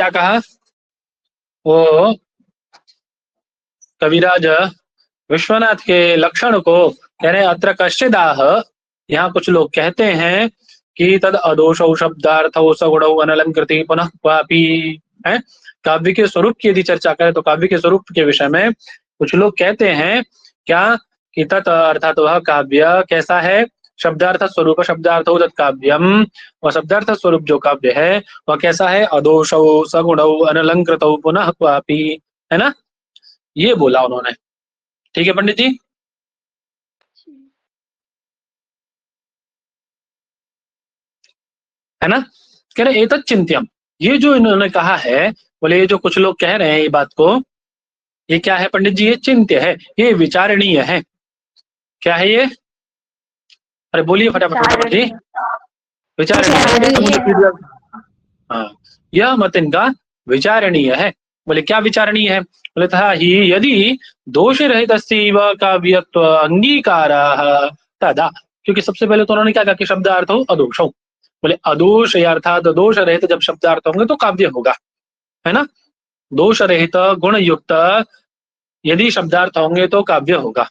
क्या कहा वो कविराज विश्वनाथ के लक्षण को कह रहे अत्र कश्चिदाह, यहाँ कुछ लोग कहते हैं कि तद अदोषौ शब्दार्थौ सगुणौ अनलंकृति पुनः क्वापि है। काव्य के स्वरूप की यदि चर्चा करें तो काव्य के स्वरूप के विषय में कुछ लोग कहते हैं क्या कि तत् अर्थात वह काव्य कैसा है, शब्दार्थ स्वरूप शब्दार्थ तत्काव्यम, वह शब्दार्थ स्वरूप जो काव्य है वह कैसा है, अदोषौ सगुणौ अनलंकृतौ पुनः क्वापि, है ना, ये बोला उन्होंने। ठीक है पंडित जी, है ना। कह रहे एतत् चिंत्यम, ये जो इन्होंने कहा है, बोले ये जो कुछ लोग कह रहे हैं ये बात को, ये क्या है पंडित जी, ये चिंत्य है, ये विचारणीय है। क्या है ये, अरे बोलिए फटाफट फटाफट जी। विचारणीय, हाँ, यह मत इनका विचारणीय है। बोले क्या विचारणीय है, बोले था ही यदि दोष रहित काव्यत्व अंगीकार तदा, क्योंकि सबसे पहले तो उन्होंने क्या कहा कि शब्दार्थ हो अदोष हो, बोले अदोष अर्थात दोष रहित जब शब्दार्थ होंगे तो काव्य होगा, है ना। दोष रहित गुण युक्त यदि शब्दार्थ होंगे तो काव्य होगा,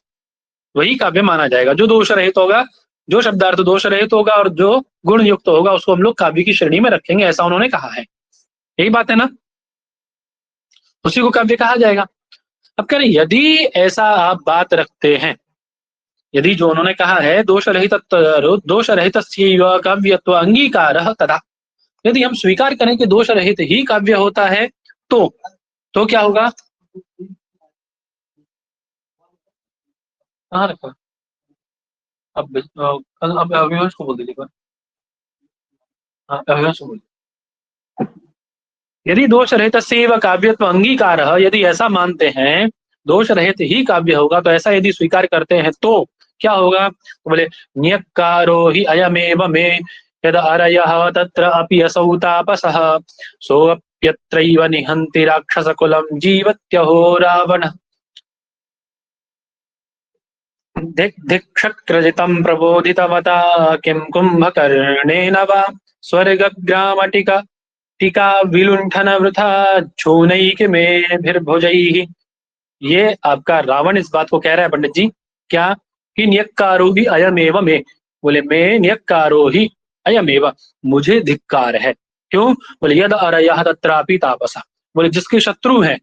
वही काव्य माना जाएगा। जो दोष रहित होगा, जो शब्दार्थ दोष रहित होगा और जो गुण युक्त होगा उसको हम लोग काव्य की श्रेणी में रखेंगे, ऐसा उन्होंने कहा है। यही बात है ना, उसी को काव्य कहा जाएगा। अब कह रहे यदि ऐसा आप बात रखते हैं, यदि जो उन्होंने कहा है दोष रहित काव्यत्व अंगीकार तथा, यदि हम स्वीकार करें कि दोष रहित ही काव्य होता है तो क्या होगा, कहाँ रखा, अब अभिवंश को बोल दीजिए, अभिवंश को बोल, यदि दोष रहित काव्यत्व अंगीकार, यदि ऐसा मानते हैं दोष रहित ही काव्य होगा, तो ऐसा यदि स्वीकार करते हैं तो क्या होगा, तो बोले न्यक्कारो ही अयमेव मे यद अरयः तत्र अपि असौ तापसः सोऽप्यत्रैव निहन्ति राक्षसकुलं जीवत्यहो रावणः दिक्शक्रजितं प्रबोधितवता किं कुम्भकर्णेन वा स्वर्गग्रामटिका टीका विलुंठन वृथा छूनैक में भुजैः। ये आपका रावण इस बात को कह रहा है पंडित जी, क्या कि न्यक्कारो ही अयमेव में, बोले मैं न्यक्कारो ही अयमेव, मुझे धिक्कार है। क्यों, बोले यद अरयः तत्रापि तापसा, बोले जिसके शत्रु हैं,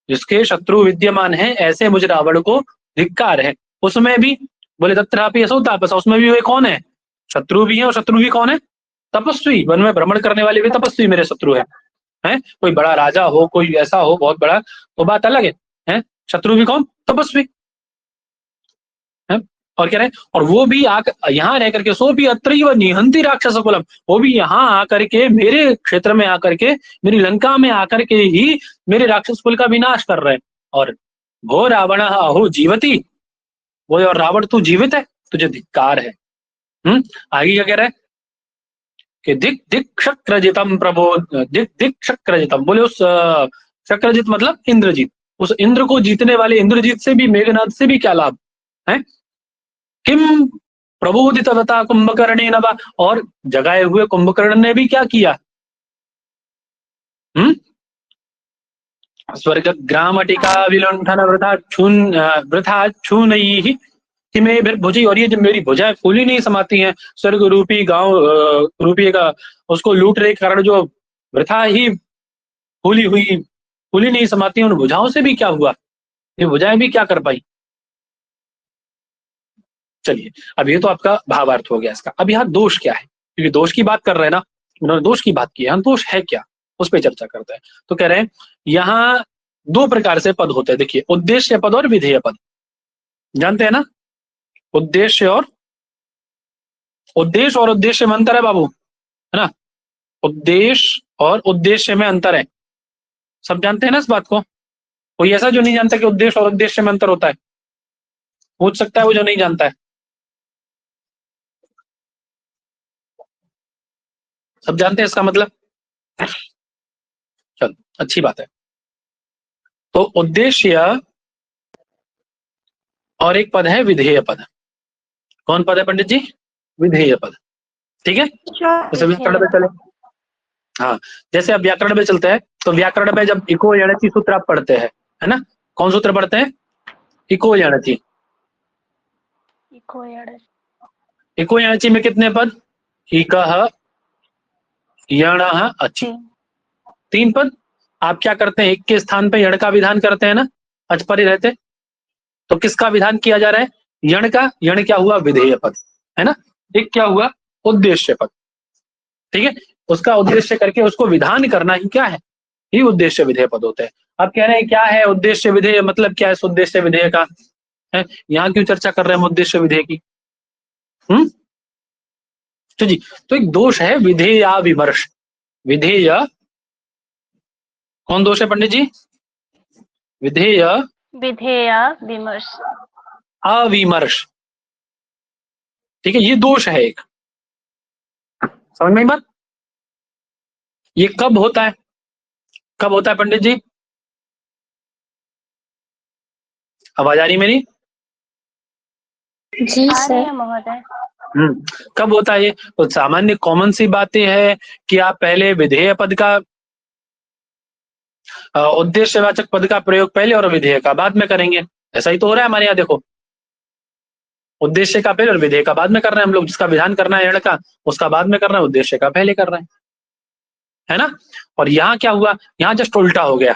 जिसके शत्रु विद्यमान हैं ऐसे मुझे रावण को धिक्कार है। उसमें भी बोले तत्रापि असौ तापसा, उसमें भी वे कौन है, शत्रु भी है, और शत्रु भी कौन है, तपस्वी, वन में भ्रमण करने वाले भी तपस्वी मेरे शत्रु है। कोई बड़ा राजा हो, कोई ऐसा हो बहुत बड़ा, तो बात अलग है, शत्रु भी कौन, तपस्वी है। और कह रहे हैं, और वो भी यहाँ रह करके सो भी अत्रैव निहंति राक्षस कुलम, वो भी यहाँ आकर के मेरे क्षेत्र में आकर के, मेरी लंका में आकर के ही मेरे राक्षस कुल का विनाश कर रहे हैं। और भो रावण अहो जीवती, वो और रावण तू जीवित है, तुझे धिक्कार है। आगे क्या कह रहा है कि दिक दिक शक्रजितम प्रभो, दिक शक्रजितम, बोले उस शक्रजित मतलब इंद्रजीत, उस इंद्र को जीतने वाले इंद्रजीत से भी, मेघनाथ से भी क्या लाभ है, किम प्रबोधितवता कुंभकर्णेन वा, और जगाए हुए कुंभकर्ण ने भी क्या किया, स्वर्ग ग्रामटिका विलुंठन वृथा छूनैः किमेभिर भुजि, और ये जब मेरी भुजाएं फूली नहीं समाती हैं, स्वर्ग रूपी गांव रूपी का उसको लूट रहे कारण जो वृथा ही फूली नहीं समाती, उन भुजाओं से भी क्या हुआ, ये भुजाएं भी क्या कर पाई। चलिए अब ये तो आपका भावार्थ हो गया इसका। अब यहाँ दोष क्या है, क्योंकि दोष की बात कर रहे हैं ना, उन्होंने दोष की बात की है, दोष है क्या उस पर चर्चा करते हैं। तो कह रहे हैं यहाँ दो प्रकार से पद होते हैं, देखिए उद्देश्य पद और विधेय पद, जानते हैं ना, उद्देश्य और उद्देश्य में अंतर है बाबू, है ना, उद्देश्य और उद्देश्य में अंतर है, सब जानते हैं ना इस बात को। कोई ऐसा जो नहीं जानता कि उद्देश्य और उद्देश्य में अंतर होता है, पूछ सकता है वो जो नहीं जानता है, सब जानते हैं इसका मतलब, चलो अच्छी बात है। तो उद्देश्य और एक पद है विधेय पद, कौन पद है पंडित जी, विधेय पद, ठीक है, तो सभी पे चले। हाँ, जैसे अब व्याकरण में चलते हैं, तो व्याकरण में जब इको यणचि सूत्र आप पढ़ते हैं, है ना, कौन सूत्र पढ़ते हैं? इको यणचि। इको यणचि में कितने पद? इकः यणः अचि, 3 पद। आप क्या करते हैं, एक के स्थान पे यण का विधान करते हैं ना, अच पर ही रहते। तो किसका विधान किया जा रहा है? यण का। यण क्या हुआ? विधेय पद, है ना। एक क्या हुआ? उद्देश्य पद। ठीक है, उसका उद्देश्य करके उसको विधान करना ही क्या है? ही उद्देश्य विधेय पद होते हैं। आप कह रहे हैं क्या है उद्देश्य विधेय, मतलब क्या है इस उद्देश्य विधेय का? है यहाँ क्यों चर्चा कर रहे हैं हम उद्देश्य विधेय की? तो जी, तो एक दोष है विधेय विमर्श। विधेय, कौन दोष है पंडित जी? विधेय विमर्श, अविमर्श। ठीक है, ये दोष है एक, समझ में बात? ये कब होता है? कब होता है पंडित जी? आवाज आ रही मेरी? जी सर महोदय। कब होता है ये? तो सामान्य कॉमन सी बातें है कि आप पहले विधेय पद का, उद्देश्यवाचक पद का प्रयोग पहले और विधेय का बाद में करेंगे। ऐसा ही तो हो रहा है हमारे यहाँ, देखो, उद्देश्य का पहले और विधेय का बाद में कर रहे हैं हम लोग। जिसका विधान करना है यण का, उसका बाद में कर रहे हैं, उद्देश्य का पहले कर रहे हैं, है ना। और यहाँ क्या हुआ? यहाँ जस्ट उल्टा हो गया।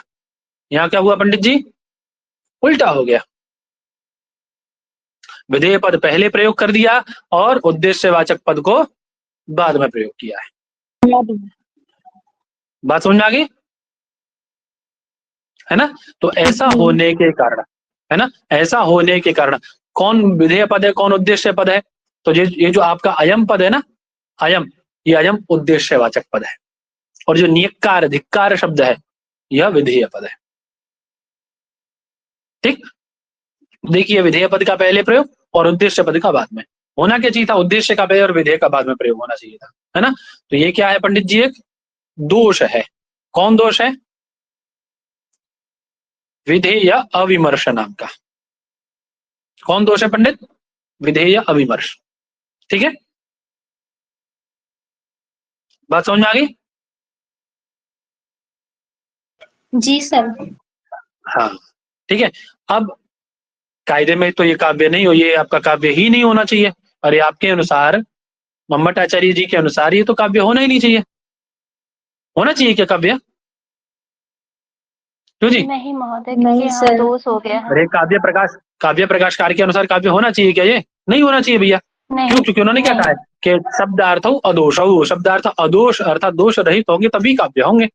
यहाँ क्या हुआ पंडित जी? उल्टा हो गया। विधेय पद पहले प्रयोग कर दिया और उद्देश्यवाचक पद को बाद में प्रयोग किया है। बात समझ में आ गई? है ना। तो ऐसा होने के कारण, है ना, ऐसा होने के कारण कौन विधेय पद है, कौन उद्देश्य पद है? तो ये जो आपका अयम पद है ना, अयम, ये अयम उद्देश्यवाचक पद है। और जो नियक्कार धिक्कार शब्द है, यह विधेय पद है। ठीक, देखिए, विधेय पद का पहले प्रयोग और उद्देश्य पद का बाद में। होना क्या चाहिए था? उद्देश्य का पहले और विधेय का बाद में प्रयोग होना चाहिए था, है ना। तो ये क्या है पंडित जी? एक दोष है। कौन दोष है? विधेय अविमर्श नाम का। कौन दोष है पंडित? विधेय अविमर्श। ठीक है, बात समझ में आ गई? जी सर। हाँ, ठीक है। अब कायदे में तो ये काव्य नहीं हो, ये आपका काव्य ही नहीं होना चाहिए। अरे आपके अनुसार, मम्मट आचार्य जी के अनुसार, ये तो काव्य होना ही नहीं चाहिए। होना चाहिए क्या काव्य? क्यों जी? नहीं महोदय, नहीं सर, दोष हो गया है। अरे काव्य प्रकाशकार के अनुसार काव्य होना चाहिए क्या? ये नहीं होना चाहिए भैया। क्यों? क्योंकि उन्होंने क्या कहा है कि शब्दार्थ अदोष, शब्दार्थ अदोष अर्थात दोष रहित होंगे तभी काव्य होंगे,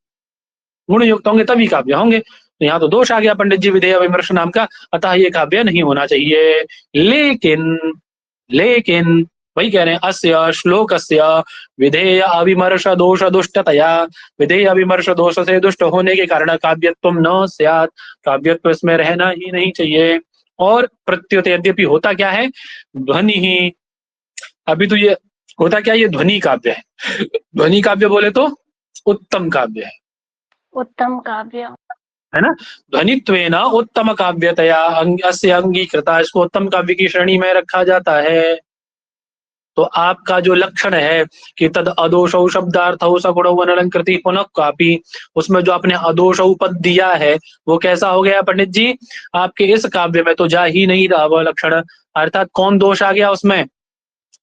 गुण युक्त होंगे तभी काव्य होंगे। तो यहाँ तो दोष आ गया पंडित जी विधेय विमर्श नाम का, अतः ये काव्य नहीं होना चाहिए। लेकिन वही कह रहे हैं, अस्य श्लोकस्य विधेय अविमर्श दोष दुष्टतया, विधेय अविमर्श दोष से दुष्ट होने के कारण काव्यत्व न स्यात्, काव्यत्व इसमें रहना ही नहीं चाहिए। और प्रत्युत यद्यपि होता क्या है? ध्वनि ही, अभी तो ये होता क्या, ये ध्वनि काव्य है। ध्वनि काव्य बोले तो उत्तम काव्य है, उत्तम काव्य, है ना। ध्वनित्वेन उत्तम काव्यतया अस्य अंगीकृता, इसको उत्तम काव्य की श्रेणी में रखा जाता है। तो आपका जो लक्षण है कि तद अदोषौ शब्दार्थौ सगुणौ अनलंकृति पुनः कापी, उसमें जो आपने अदोषौ पद दिया है वो कैसा हो गया पंडित जी? आपके इस काव्य में तो जा ही नहीं रहा वह लक्षण। अर्थात कौन दोष आ गया उसमें?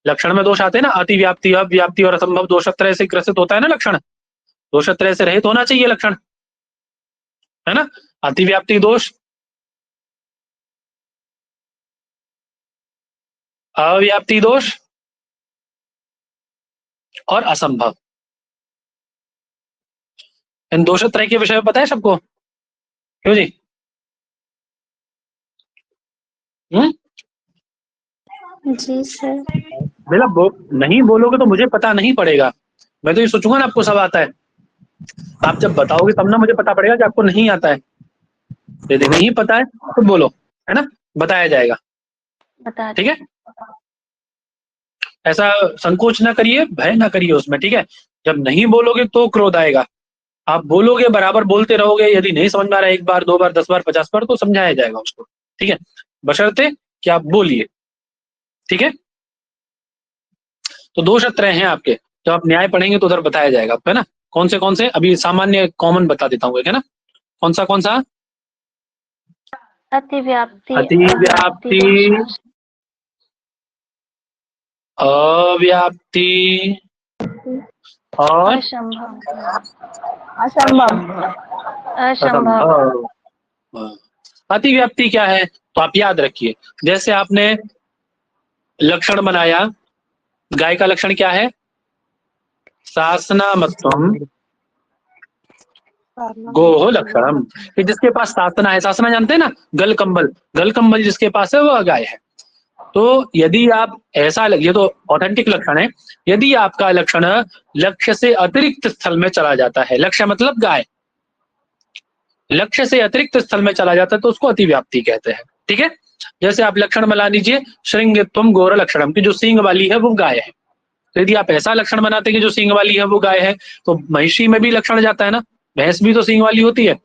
लक्षण में दोष आते हैं ना, अतिव्याप्ति, अव्याप्ति और असंभव दोषत्रय से ग्रसित होता है ना लक्षण। दोषत्रय से रहित होना चाहिए लक्षण, है ना। अतिव्याप्ति दोष, अव्याप्ति दोष और असंभव, इन दोषत्रय के विषय में पता है सबको? क्यों जी? जी सर। मतलब नहीं बोलोगे तो मुझे पता नहीं पड़ेगा। मैं तो ये सोचूंगा ना आपको सब आता है, आप जब बताओगे तब ना मुझे पता पड़ेगा कि आपको नहीं आता है। यदि नहीं पता है तो बोलो, है ना, बताया जाएगा। ठीक है, ऐसा संकोच ना करिए, भय ना करिए उसमें। ठीक है, जब नहीं बोलोगे तो क्रोध आएगा। आप बोलोगे, बराबर बोलते रहोगे, यदि नहीं समझ में आ रहा है 1 बार 2 बार 10 बार 50 बार तो समझाया जाएगा उसको। ठीक है, बशर्ते कि आप बोलिए। ठीक है, तो दोषत्रय हैं आपके, जब आप न्याय पढ़ेंगे तो उधर बताया जाएगा आपको, है ना। कौन से अभी सामान्य कॉमन बता देता हूँ, है ना? कौन सा? अतिव्याप्ति, अतिव्याप्ति, अव्याप्ति और असंभव। अतिव्याप्ति क्या है तो आप याद रखिए, जैसे आपने लक्षण बनाया, गाय का लक्षण क्या है? सासनामत्वम गोह लक्षणम। कि जिसके पास सासना है, सासना जानते हैं ना, गल कंबल जिसके पास है वह गाय है। तो यदि आप ऐसा ये तो ऑथेंटिक लक्षण है। यदि आपका लक्षण लक्ष्य से अतिरिक्त स्थल में चला जाता है, लक्ष्य मतलब गाय, लक्ष्य से अतिरिक्त स्थल में चला जाता है तो उसको अतिव्याप्ति कहते हैं। ठीक है, जैसे आप लक्षण बना लीजिए श्रृंगित्वम गोर लक्षणम, की जो सींग वाली है वो गाय है। तो यदि आप ऐसा लक्षण बनाते हैं कि जो सींग वाली है वो गाय है, तो महिषी में भी लक्षण जाता है ना, भैंस भी तो सींग वाली होती है,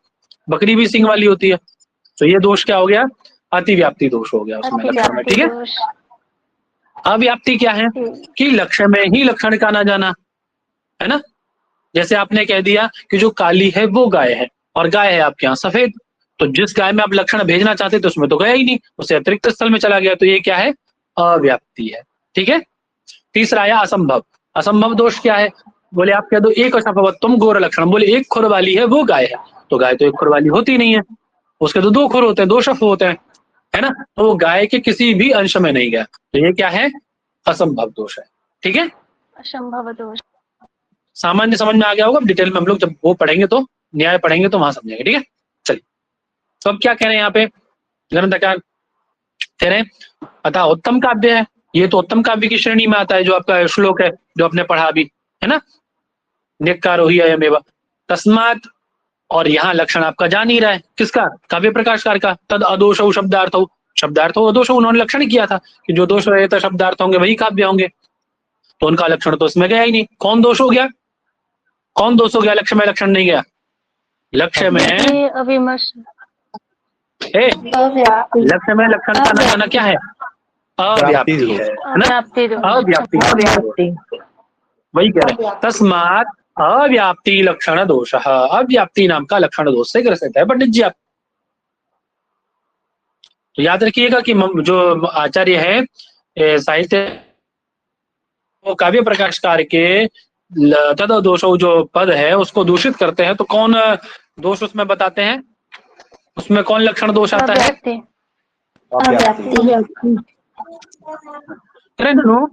बकरी भी सींग वाली होती है। तो ये दोष क्या हो गया? अतिव्याप्ति दोष हो गया उसमें लक्षण में। ठीक है, अव्याप्ति क्या है कि लक्ष्य में ही लक्षण का ना जाना, है ना? जैसे आपने कह दिया कि जो काली है वो गाय है और गाय है आपके यहाँ सफेद, तो जिस गाय में आप लक्षण भेजना चाहते थे उसमें तो गया ही नहीं, उससे अतिरिक्त स्थल में चला गया, तो ये क्या है? अव्याप्ति है। ठीक है, तीसरा आया असंभव। असंभव दोष क्या है? बोले आप कह दो एक असंभवत्वम गोर लक्षण, बोले एक खुर वाली है वो गाय है, तो गाय तो एक खुर वाली होती नहीं है, उसके तो दो खुर होते हैं, दो शफ होते हैं, है ना? तो वो गाय के किसी भी अंश में नहीं गया, तो ये क्या है? असंभव दोष है। ठीक है, असंभव दोष। सामान्य समझ में आ गया होगा, डिटेल में हम लोग जब वो पढ़ेंगे तो न्याय पढ़ेंगे तो वहां समझेंगे। ठीक है, चलिए तो अब क्या कह रहे हैं यहाँ पे ग्रंथकार? कह रहे हैं अतः उत्तम काव्य है, ये तो उत्तम काव्य की श्रेणी में आता है, जो आपका श्लोक है जो आपने पढ़ा अभी, है ना? नेकारो ही अयमेव तस्मात्, और यहाँ लक्षण आपका जान ही रहा है किसका? काव्य प्रकाशकार का। तद अदोष शब्दार्थ अदोष, उन्होंने लक्षण किया था कि जो दोष रहे थे शब्दार्थ होंगे वही काव्य होंगे, तो उनका लक्षण तो इसमें गया ही नहीं। कौन दोष हो गया? कौन दोष हो गया? लक्ष्य में लक्षण नहीं गया, लक्ष्य में अविमर्श, लक्ष्य में लक्षण का न जाना क्या है? अव्याप्ति है ना? अव्याप्ति, वही कह रहे हैं तस्मात् अव्याप्ति लक्षण दोष, अव्याप्ति नाम का लक्षण दोष से ग्रसित है पंडित जी आप। तो याद रखिएगा कि जो आचार्य है साहित्य, वो काव्य प्रकाशकार के तद दोषो जो पद है उसको दूषित करते हैं, तो कौन दोष उसमें बताते हैं? उसमें कौन लक्षण दोष आता है? ननु,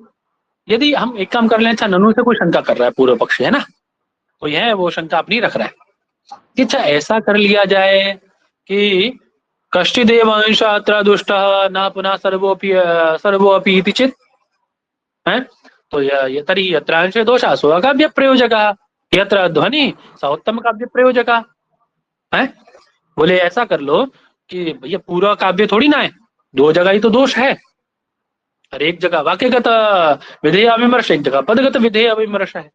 यदि हम एक काम कर लें, अच्छा ननु से कोई शंका कर रहा है पूर्व पक्ष, है ना, तो यह वो शंका अपनी रख रहा है कि अच्छा ऐसा कर लिया जाए कि कश्चिदेव अंश अत्र दुष्ट न पुनः सर्वोपि इति चेत्, है तो ये तरी यत्र अंश दोषा सो काव्य प्रयोजक, यत्र ध्वनि स उत्तम काव्य प्रयोजक है। बोले ऐसा कर लो कि भैया पूरा काव्य थोड़ी ना है, दो जगह ही तो दोष है, और एक जगह वाक्यगत विधेय अविमर्श, एक जगह पदगत विधेय अविमर्श है,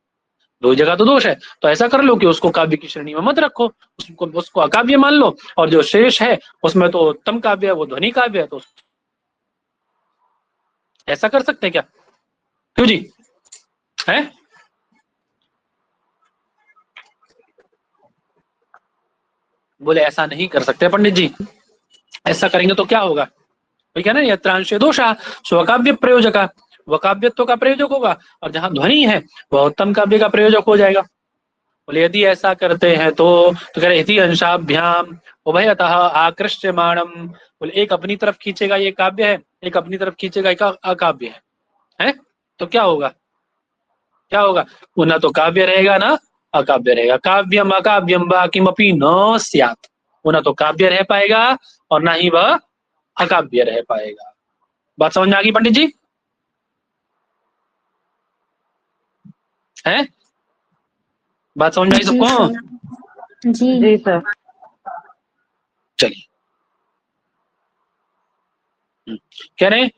दो जगह तो दोष है। तो ऐसा कर लो कि उसको काव्य की श्रेणी में मत रखो, उसको अकाव्य मान लो, और जो शेष है उसमें तो उत्तम काव्य है, वो ध्वनि काव्य है, तो ऐसा कर सकते हैं क्या? क्यों जी, है? बोले ऐसा नहीं कर सकते पंडित जी, ऐसा करेंगे तो क्या होगा? ठीक है ना, यत्रांश दोषा स्वकाव्य प्रयोजक, वह काव्यत्व का प्रयोजक होगा, और जहां ध्वनि है वह उत्तम काव्य का प्रयोजक हो जाएगा। बोले यदि ऐसा करते हैं तो कह रहे इति अंशाभ्याम उभयतः आकृष्यमाणम, बोले एक अपनी तरफ खींचेगा ये काव्य है, एक अपनी तरफ खींचेगा एक अकाव्य है, तो क्या होगा? क्या होगा? वो ना तो काव्य रहेगा ना अकाव्य रहेगा, काव्यम अकाव्यम वा किमपि न स्यात्, वो ना तो काव्य रह पाएगा और ना ही वह अकाव्य रह पाएगा। बात समझ में आ गई पंडित जी? है बात समझ में आई सबको? जी सर। चलिए कह रहे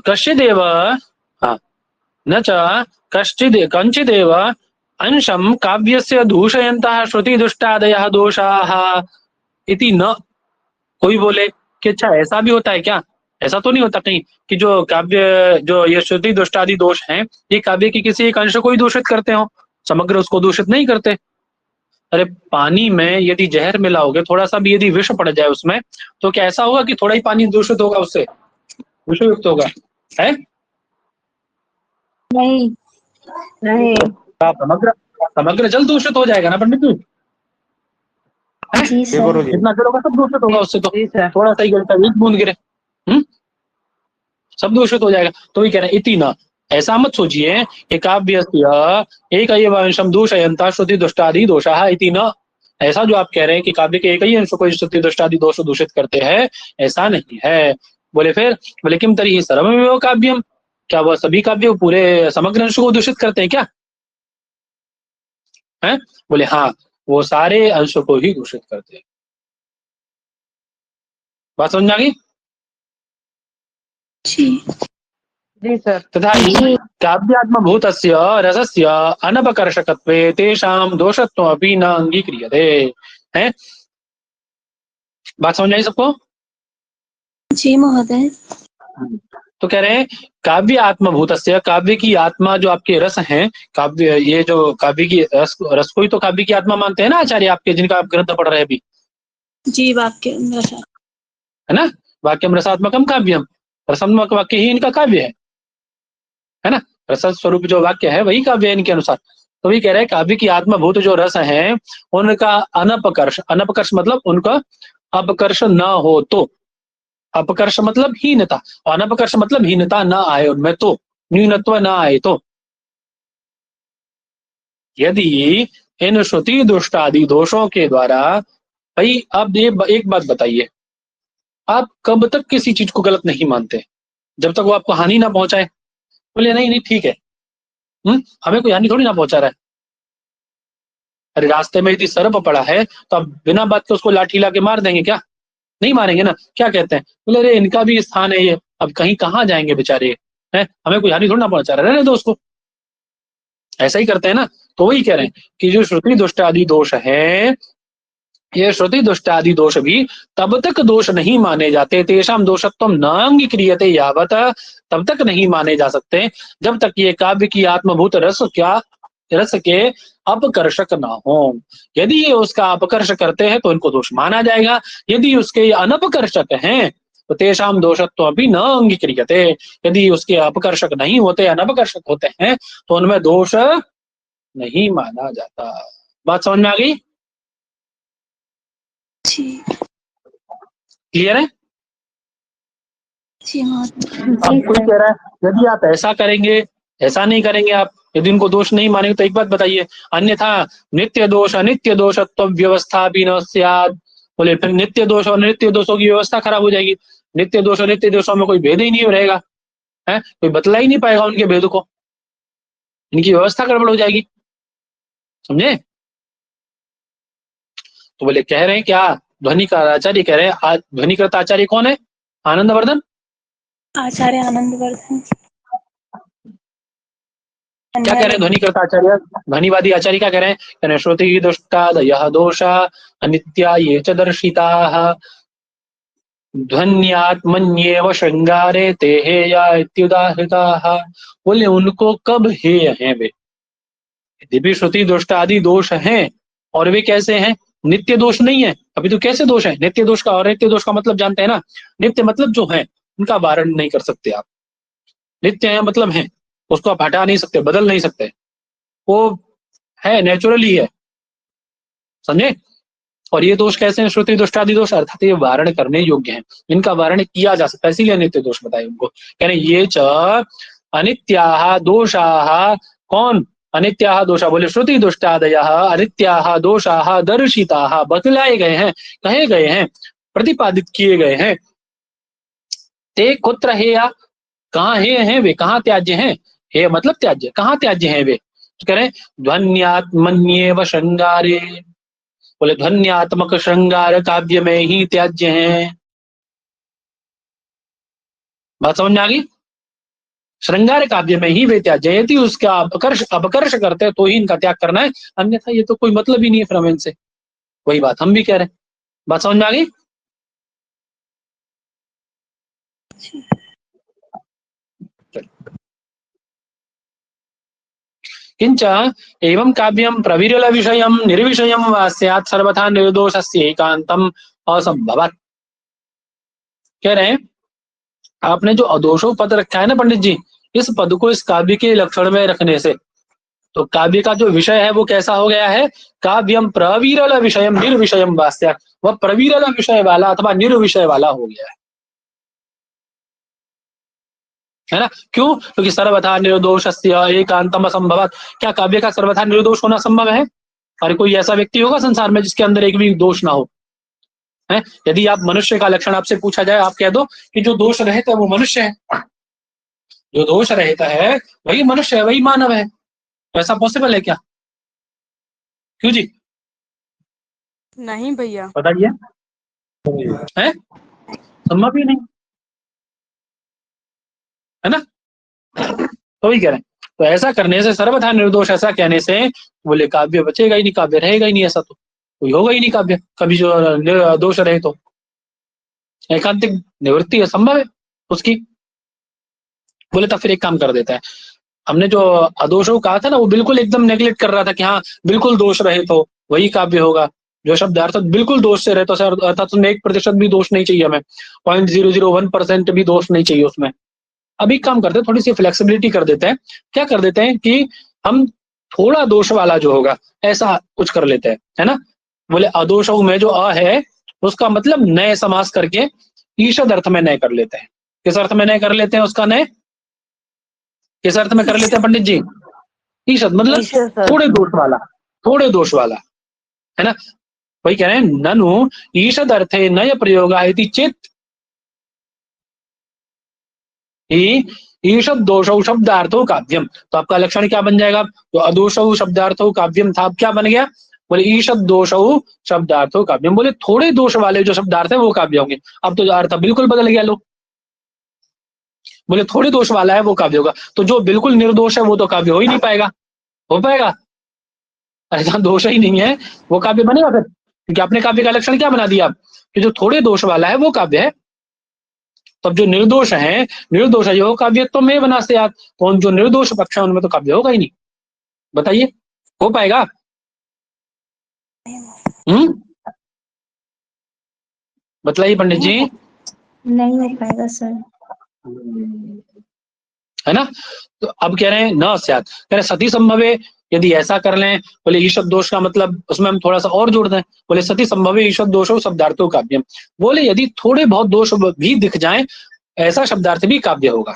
कश्चिदेव न च कंचिदेव अंशम काव्यस्य दूषयन्तः श्रुति दुष्टादयः दोषाः इति न। कोई बोले कि अच्छा ऐसा भी होता है क्या? ऐसा तो नहीं होता कहीं कि जो काव्य, जो ये श्रुति दुष्टादि दोष हैं, ये काव्य की किसी एक अंश को ही दूषित करते हो? समग्र उसको दूषित नहीं करते। अरे पानी में यदि जहर मिलाओगे, थोड़ा सा भी यदि विष पड़ जाए उसमें, तो क्या ऐसा होगा कि थोड़ा ही पानी दूषित होगा, उससे विषयुक्त होगा? है नहीं। नहीं। समग्र समग्र जल दूषित हो जाएगा ना पंडित जी? है जी सर। जितना जल होगा सब दूषित होगा उससे, तो जी सर। थोड़ा सा ही गिरता है, एक बूंद गिरे सब दूषित हो जाएगा। तो भी कह रहे हैं इति न, ऐसा मत सोचिए कि काव्यस्य एक एव अंशम दूषयन्ता श्रुति दुष्टादि दोषाः इति न। ऐसा जो आप कह रहे हैं कि काव्य के एक ही अंश को श्रुति दुष्टादि दोष दूषित करते हैं, ऐसा नहीं है। बोले किम तर्हि सर्वमेव काव्यम, क्या वह सभी काव्य पूरे समग्र अंश को दूषित करते हैं क्या? है बोले हाँ, वो सारे अंशों को ही दूषित करते हैं। बात समझ में आ गई? जी। जी सर। तथा हि काव्यात्मभूतस्य रसस्य अनपकर्षकत्वे तेषां दोषत्वमपि न अंगीक्रियते। हैं? बात समझ आई सबको? जी महोदय। तो कह रहे हैं काव्य आत्मभूतस्य, काव्य की आत्मा जो आपके रस हैं, काव्य ये जो काव्य की रस को ही तो काव्य की आत्मा मानते हैं ना आचार्य आपके, जिनका आप ग्रंथ पढ़ रहे हैं अभी, जी वाक्य है ना? वाक्यम रसात्मकम काव्यम, रसात्मक वाक्य ही इनका काव्य है ना? रस स्वरूप जो वाक्य है वही काव्य है इनके अनुसार। तो भी कह रहे हैं काव्य की आत्मभूत जो रस है उनका अनपकर्ष, अनपकर्ष मतलब उनका अपकर्ष न हो तो, अपकर्ष मतलब हीनता, अनपकर्ष मतलब हीनता न आए उनमें, तो न्यूनत्व न आए तो। यदि इन श्रुति दुष्टादि दोषों के द्वारा, भाई अब ये एक बात बताइए, आप कब तक किसी चीज को गलत नहीं मानते? जब तक वो आपको हानि ना पहुंचाए। बोले नहीं नहीं ठीक है, हमें कोई हानि थोड़ी ना पहुंचा रहा है। अरे रास्ते में यदि सर्प पड़ा है तो आप बिना बात के उसको लाठी ला के मार देंगे क्या? नहीं मारेंगे ना। क्या कहते हैं, बोले अरे इनका भी स्थान है ये, अब कहीं कहाँ जाएंगे बेचारे, हैं, हमें कोई हानि थोड़ी ना पहुंचा रहा है, रहने दो उसको। ऐसा ही करते हैं ना। तो वही कह रहे हैं कि जो श्रुति दुष्ट आदि दोष है, ये श्रुति दुष्ट आदि दोष भी तब तक दोष नहीं माने जाते, तेषाम दोषत्वम न अंगीक्रियते यावत, तब तक नहीं माने जा सकते जब तक ये काव्य की आत्मभूत रस के अपकर्षक ना हो। यदि ये उसका अपकर्ष करते हैं तो इनको दोष माना जाएगा, यदि उसके अनपकर्षक हैं तो तेषाम दोषत्व भी न अंगीक्रियते, यदि उसके अपकर्षक नहीं होते, अनपकर्षक होते हैं तो उनमें दोष नहीं माना जाता। बात समझ में आ गई? जी। क्लियर है? जी महोदय। अब कोई कह रहा है यदि आप ऐसा करेंगे, ऐसा नहीं करेंगे आप, यदि उनको दोष नहीं मानेंगे, तो एक बात बताइए, अन्यथा नित्य दोष अनित्य दोषत्व व्यवस्था भी न स्यात्। बोले फिर नित्य दोष और नित्य दोषों की व्यवस्था खराब हो जाएगी। नित्य दोष और नित्य दोषों में कोई भेद ही नहीं रहेगा, है कोई बतला ही नहीं पाएगा उनके भेद को, इनकी व्यवस्था गड़बड़ हो जाएगी। समझे? तो बोले कह रहे हैं क्या, ध्वनि का आचार्य कह रहे हैं, ध्वनि करता आचार्य कौन है? आनंदवर्धन। आचार्य आनंदवर्धन। क्या कह रहे हैं ध्वनि करता आचार्य, ध्वनिवादी आचार्य क्या कह रहे हैं? कह रहे हैं श्रुति दुष्टादयः दोषा अनित्या ये च दर्शिताः ध्वन्यात्मन्येव श्रृंगारे ते हेया इत्युदाहृताः। बोले उनको कब हेय हैं वे? यदि भी श्रुति दुष्ट आदि दोष हैं, और वे कैसे हैं? नित्य दोष नहीं है। अभी तो कैसे दोष है? नित्य दोष का और नित्य दोष का मतलब जानते हैं ना? नित्य मतलब जो है उनका वारण नहीं कर सकते आप। नित्य है मतलब है, उसको आप हटा नहीं सकते, बदल नहीं सकते, वो है, नेचुरली है। समझे? और ये दोष कैसे हैं? श्रुति दुष्टादि दोष, अर्थात ये वारण करने योग्य हैं, इनका वारण किया जा सकता है, इसीलिए नित्य दोष बताए उनको। कह रहे ये च अनित्याः दोषाः, कौन अनित्याः दोषा? बोले श्रुति दुष्टादयः अनित्याः दोषाः दर्शिताः, बतलाए गए हैं, कहे गए हैं, प्रतिपादित किए गए हैं। ते कुत्र हेया, कहाँ हे हैं वे, कहाँ त्याज्य हैं? हे मतलब त्याज्य, कहाँ त्याज्य हैं वे? तो कह रहे ध्वन्यात्मन्येव श्रृंगारे, बोले ध्वन्यात्मक श्रृंगार काव्य में ही त्याज्य हैं। बात समझ में आ गई? श्रृंगार काव्य में ही वे त्याज्य है, यदि उसका अपकर्ष करते हैं तो ही इनका त्याग करना है, अन्यथा ये तो कोई मतलब ही नहीं है फिर हमें इनसे। वही बात हम भी कह रहे हैं। बात समझ में आ गई? किंच एवं काव्यम प्रविरल विषयम निर्विषयम वा स्यात् सर्वथा निर्दोषस्य एकांतम असंभवत्। कह रहे हैं आपने जो अदोषो पद रखा है ना पंडित जी, इस पद को इस काव्य के लक्षण में रखने से तो काव्य का जो विषय है वो कैसा हो गया है? काव्यम प्रविरल विषयम निर्विषयम वा स्यात्, वह प्रविरल विषय वाला अथवा निर्विषय वाला हो गया है ना? क्यों? क्योंकि सर्वथा निर्दोषस्य एकांतम असंभवत्। क्या काव्य का सर्वथा निर्दोष होना संभव है? और कोई ऐसा व्यक्ति होगा संसार में जिसके अंदर एक भी दोष ना हो? है? यदि आप मनुष्य का लक्षण आपसे पूछा जाए, आप कह दो कि जो दोष रहित है वो मनुष्य है, जो दोष रहित है वही मनुष्य है, वही मानव है। तो ऐसा पॉसिबल है क्या? क्यों जी? नहीं भैया। बताइए। है? संभव ही नहीं, है ना? तो वही कह रहे हैं। तो ऐसा करने से, सर्वथा निर्दोष ऐसा कहने से बोले काव्य बचेगा ही नहीं, काव्य रहेगा ही नहीं, ऐसा तो कोई होगा ही नहीं काव्य कभी जो दोष रहे तो। एकांतिक निवृत्ति असंभव है उसकी। बोले तो फिर एक काम कर देता है, हमने जो अदोषों कहा था ना वो बिल्कुल एकदम नेग्लेक्ट कर रहा था कि हाँ बिल्कुल दोष रहे तो वही काव्य होगा। जो शब्द अर्थात बिल्कुल दोष से रहे तो अर्थात उसमें 1% भी दोष नहीं चाहिए, हमें 0.001% भी दोष नहीं चाहिए उसमें। अब एक काम करते हैं, थोड़ी सी फ्लेक्सिबिलिटी कर देते हैं। क्या कर देते हैं कि हम थोड़ा दोष वाला जो होगा ऐसा कुछ कर लेते हैं, है ना? बोले अदोषों में जो अ है उसका मतलब नए समास करके ईषद अर्थ में नए कर लेते हैं। किस अर्थ में नए कर लेते हैं उसका नए? किस अर्थ में कर लेते हैं पंडित जी? ईषद मतलब ईश्वर सर। थोड़े दोष वाला, थोड़े दोष वाला, है ना? वही कह रहे हैं ननु ईषद अर्थे नय प्रयोग चेत ईषद दोषौ शब्दार्थो काव्यम। तो आपका लक्षण क्या बन जाएगा? तो अदोषौ शब्दार्थो काव्यम था, अब क्या बन गया? बोले ईषद दोषौ शब्दार्थो काव्यम। बोले थोड़े दोष वाले जो शब्दार्थ है वो काव्य होंगे। अब तो अर्थ बिल्कुल बदल गया। लो, बोले थोड़े दोष वाला है वो काव्य होगा, तो जो बिल्कुल निर्दोष है वो तो काव्य हो ही नहीं पाएगा। हो पाएगा? ऐसा दोष ही नहीं है वो काव्य बनेगा फिर? क्योंकि आपने काव्य का लक्षण क्या बना दिया कि जो थोड़े दोष वाला है वो काव्य है। तब जो निर्दोष है, निर्दोष है वो काव्यत्व में बना से आप कौन जो निर्दोष पक्ष है उनमें तो काव्य होगा ही नहीं। बताइए हो पाएगा? बतलाइए पंडित जी। नहीं हो पाएगा सर। है ना? तो अब कह रहे हैं न स्यात्, कह रहे सती संभवे, यदि ऐसा कर लें। बोले ईषद दोष का मतलब उसमें हम थोड़ा सा और जोड़ दें। बोले सती संभवे ईषद दोषो शब्दार्थो काव्यम। बोले यदि थोड़े बहुत दोष भी दिख जाएं ऐसा शब्दार्थ भी काव्य होगा।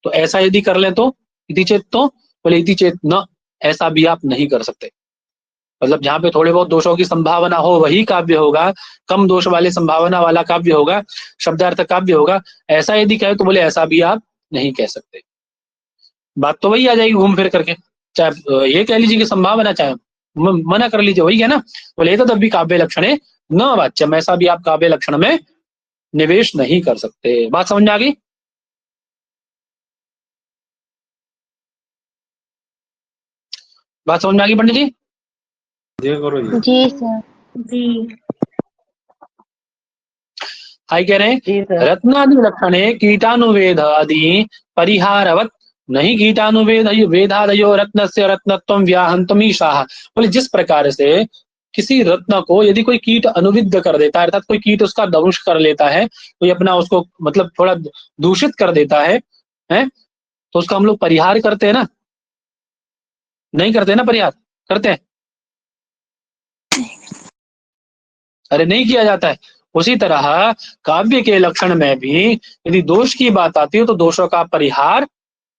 तो ऐसा यदि कर लें तो इति चेत, तो बोले इति चेत न, ऐसा भी आप नहीं कर सकते। मतलब जहां पे थोड़े बहुत दोषों की संभावना हो वही काव्य होगा, कम दोष वाले संभावना वाला काव्य होगा, शब्दार्थ काव्य होगा। ऐसा यदि कहे तो बोले ऐसा भी आप नहीं कह सकते। बात तो वही आ जाएगी घूम फिर करके, चाहे ये कह लीजिए कि संभावना, चाहे मना कर लीजिए, वही है ना? बोले तो तब भी काव्य लक्षण है न वाच्यम, ऐसा भी आप काव्य लक्षण में निवेश नहीं कर सकते। बात समझ में आ गई? बात समझ में आ गई पंडित जी? जी सर। जी। हाई कह रहे जी हैं सर। रत्नादि लक्षणे कीटानुवेद आदि परिहारवत नहीं कीटानुवेद वेदादयो रत्न से रत्नत्व व्याहंतम ईशाह। बोले जिस प्रकार से किसी रत्न को यदि कोई कीट अनुविद कर देता है, अर्थात कोई कीट उसका दंश कर लेता है, कोई अपना उसको मतलब थोड़ा दूषित कर देता है, तो उसका हम लोग परिहार करते हैं ना? नहीं करते ना परिहार? करते हैं? अरे नहीं किया जाता है। उसी तरह काव्य के लक्षण में भी यदि दोष की बात आती है तो दोषों का परिहार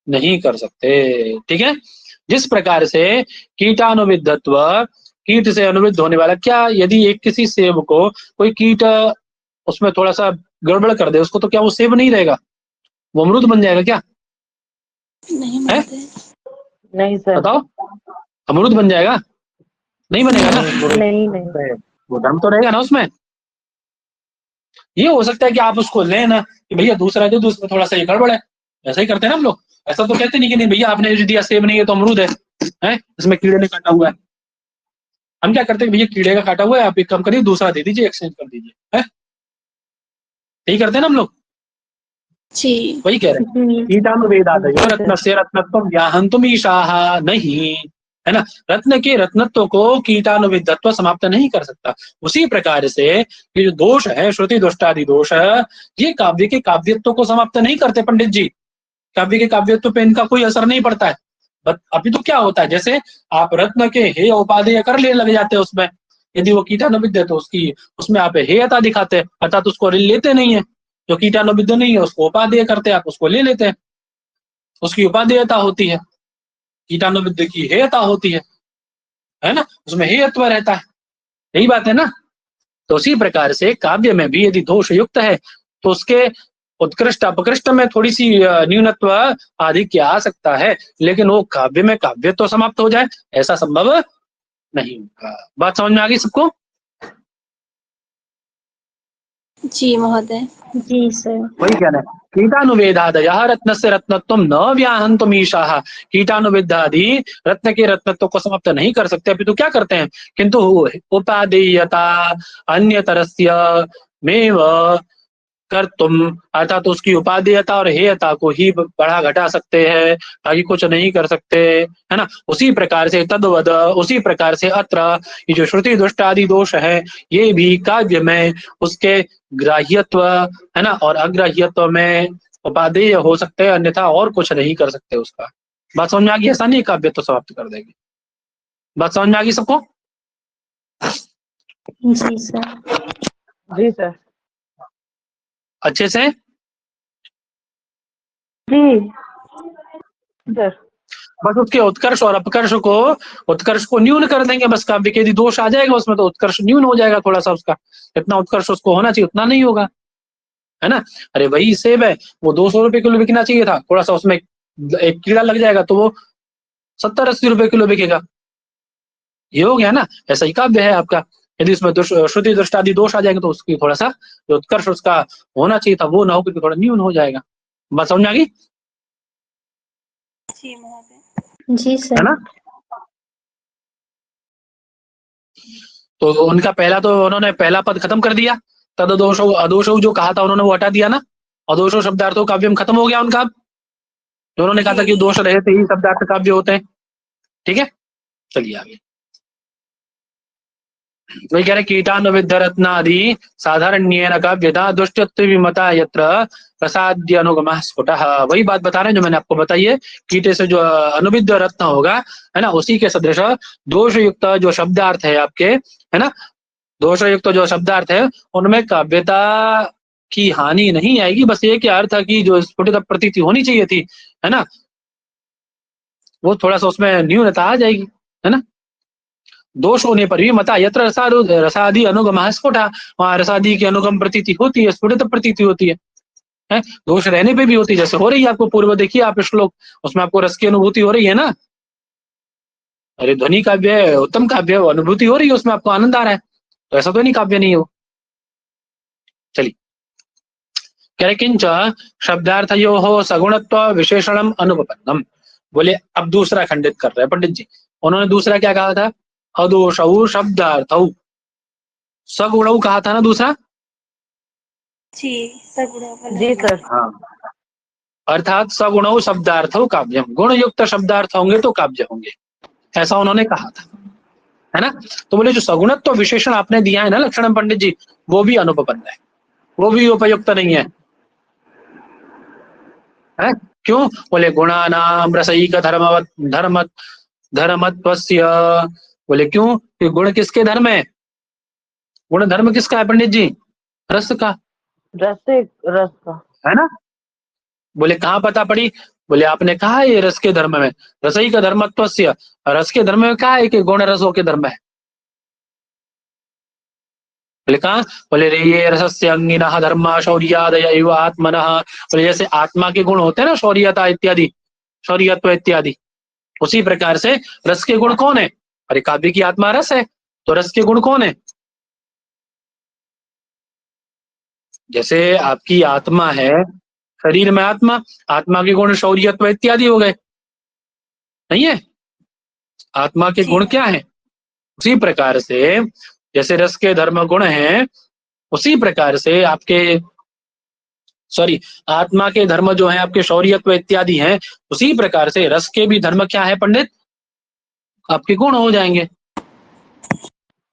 नहीं कर सकते। ठीक है? जिस प्रकार से कीटानुविद्धत्व, कीट से अनुविध होने वाला, क्या यदि एक किसी सेब को कोई कीट उसमें थोड़ा सा गड़बड़ कर दे उसको, तो क्या वो सेब नहीं रहेगा? वो अमरूद बन जाएगा क्या? नहीं है? नहीं सर। बताओ, अमरूद बन जाएगा? नहीं बनेगा ना? नहीं नहीं। वो धर्म तो रहेगा ना उसमें। ये हो सकता है कि आप उसको लें ना कि भैया दूसरा दे दो, उसमें थोड़ा सा ये गड़बड़ है। ऐसा ही करते हैं ना हम लोग। ऐसा तो कहते नहीं कि नहीं भैया आपने जो दिया सेब नहीं है तो अमरूद है, इसमें कीड़े ने काटा हुआ है। हम क्या करते हैं, भैया कीड़े का काटा हुआ है, आप एक काम करिए दूसरा दे दीजिए, एक्सचेंज कर दीजिए। है? यही करते हैं ना हम लोग। जी वही कह रहे हैं कीटानुवेदादयो रत्नस्य रत्नत्वं व्याहन्तुम ईशाः नहीं, है ना। रत्न के रत्नत्व को कीटानुविद्धत्व समाप्त नहीं कर सकता। उसी प्रकार से ये जो दोष है, श्रुति दुष्टादि दोष, ये काव्य के काव्यत्व को समाप्त नहीं करते पंडित जी। काव्य के काव्यत्व पे इनका कोई असर नहीं पड़ता है। अभी तो क्या होता है, जैसे आप रत्न के हे उपादेय कर ले लग जाते हैं उसमें, यदि वो कीटानुविद्ध है तो उसकी उसमें आप हेयता दिखाते हैं, अर्थात उसको लेते नहीं है। जो कीटानुविद्ध नहीं है उसको उपादेय करते हैं, आप उसको ले लेते हैं, उसकी उपादेयता होती है, कीटानुविद्ध की हेयता होती है ना, उसमें हेयत्व रहता है। यही बात है ना। तो उसी प्रकार से काव्य में भी यदि दोष युक्त है तो उसके उत्कृष्ट अपकृष्ट में थोड़ी सी न्यूनत्व आधिक्य आ सकता है, लेकिन वो काव्य में काव्य तो समाप्त हो जाए ऐसा संभव नहीं होगा। बात समझ में आ गई सबको? जी महोदय। जी सर। वही कहना है कीटानुवेदादयः रत्नस्य रत्नत्वं न व्याहन्तुम ईशाः। कीटानुविद्धादि रत्न के रत्नत्व को समाप्त नहीं कर सकते, अभी तो क्या करते हैं, किंतु उपादेयता अन्यतरस्य मेव कर्तुम, अर्थात उसकी उपादेयता और हेयता को ही बढ़ा घटा सकते हैं, बाकी कुछ नहीं कर सकते, है ना। उसी प्रकार से तद्वद, उसी प्रकार से अत्र ये जो श्रुति दुष्ट आदि दोष है ये भी काव्य में उसके ग्राह्यत्व, है ना, और अग्राह्यत्व में उपादेय हो सकते हैं, अन्यथा और कुछ नहीं कर सकते उसका। बात समझ में आ गई? ऐसा नहीं काव्य तो समाप्त कर देगी। बात समझ में आ गई सबको? जी सर। जी सर। अच्छे से? जी सर। बस उसके उत्कर्ष और अपकर्ष को, उत्कर्ष को न्यून कर देंगे बस। काव्य के यदि दोष आ जाएगा उसमें तो उत्कर्ष न्यून हो जाएगा थोड़ा सा, उसका इतना उत्कर्ष उसको होना चाहिए उतना नहीं होगा, है ना। अरे वही सेब है, वो 200 रुपए किलो बिकना चाहिए था, थोड़ा सा उसमें एक कीड़ा लग जाएगा तो वो 70-80 रुपए किलो बिकेगा। ये हो गया ना। ऐसा ही काव्य है आपका, यदि उसमें श्रुति दृष्टादि दोष आ जाएंगे तो उसकी थोड़ा सा जो उत्कर्ष उसका होना चाहिए था वो ना हो क्योंकि थोड़ा न्यून हो जाएगा। बात समझ में आ गई? जी महोदय। जी है सर। ना। तो उनका पहला तो उन्होंने पहला पद खत्म कर दिया, तद दोषो अदोषो जो कहा था उन्होंने वो हटा दिया ना। अदोषो शब्दार्थों काव्यम खत्म हो गया उनका। जो उन्होंने कहा था कि दोष रहे थे ही शब्दार्थ काव्य होते हैं। ठीक है, चलिए आगे। वही कह रहे कीटानुविद्ध रत्नादि साधारण्येन काव्यता दुष्टत्व विमता यत्र प्रसाद्य अनुगम स्फुटः। वही बात बता रहे हैं जो मैंने आपको बताई है, कीटे से जो अनुविद्ध रत्न होगा, है ना, उसी के सदृश दोष युक्त जो शब्दार्थ है आपके, है ना, दोष युक्त जो शब्दार्थ है उनमें काव्यता की हानि नहीं आएगी। बस ये क्या अर्थ की जो स्फुटित प्रतीति होनी चाहिए थी, है ना, वो थोड़ा सा उसमें न्यूनता आ जाएगी, है ना। दोष होने पर भी मता यत्र रसादि अनुगम स्फुटा, वहां रसादि की अनुगम प्रतीति होती है, स्फुटित प्रतीति होती है। दोष रहने पे भी होती है, जैसे हो रही है आपको पूर्व देखिए आप श्लोक, उसमें आपको रस की अनुभूति हो रही है ना। अरे ध्वनि काव्य है, उत्तम काव्य है, अनुभूति हो रही है उसमें, आपको आनंद आ रहा है, तो ऐसा तो नहीं काव्य नहीं हो। चलिए कह रहे किंच शब्दार्थयो हो सगुणत्व विशेषणम अनुपन्नम। बोले अब दूसरा खंडित कर रहे हैं पंडित जी। उन्होंने दूसरा क्या कहा था, अदोषौ शब्दार्थौ, सगुणौ कहा था ना दूसरा। जी सगुण। जी सर। हाँ, अर्थात सगुणौ शब्दार्थौ काव्यम, गुण युक्त शब्दार्थ होंगे तो काव्य होंगे, ऐसा उन्होंने कहा था, है ना। तो बोले जो सगुणत्व विशेषण आपने दिया है ना लक्षणम पंडित जी, वो भी अनुपपन्न है, वो भी उपयुक्त नहीं है, है? क्यों? बोले गुणानाम रसईक धर्मत्वस्य। बोले क्यों कि गुण किसके धर्म है, गुण धर्म किसका है पंडित जी, रस का, रस का, है ना। बोले कहाँ पता पड़ी, बोले आपने कहा है ये रस के धर्म में, रसई का धर्मत्वस्य, रस के धर्म में कहा है कि गुण रसों के धर्म है। बोले कहा, बोले रे ये रसस्य अंगिनः धर्म शौर्यादय एव आत्मनः। बोले जैसे आत्मा के गुण होते हैं ना, शौर्यता इत्यादि, शौर्यत्व इत्यादि, उसी प्रकार से रस के गुण कौन है, अरे काव्य की आत्मा रस है, तो रस के गुण कौन है, जैसे आपकी आत्मा है, शरीर में आत्मा, आत्मा के गुण शौर्यत्व इत्यादि हो गए, नहीं है, आत्मा के गुण क्या है। उसी प्रकार से जैसे रस के धर्म गुण हैं, उसी प्रकार से आपके सॉरी, आत्मा के धर्म जो है आपके शौर्यत्व इत्यादि हैं, उसी प्रकार से रस के भी धर्म क्या है पंडित? आपके गुण हो जाएंगे।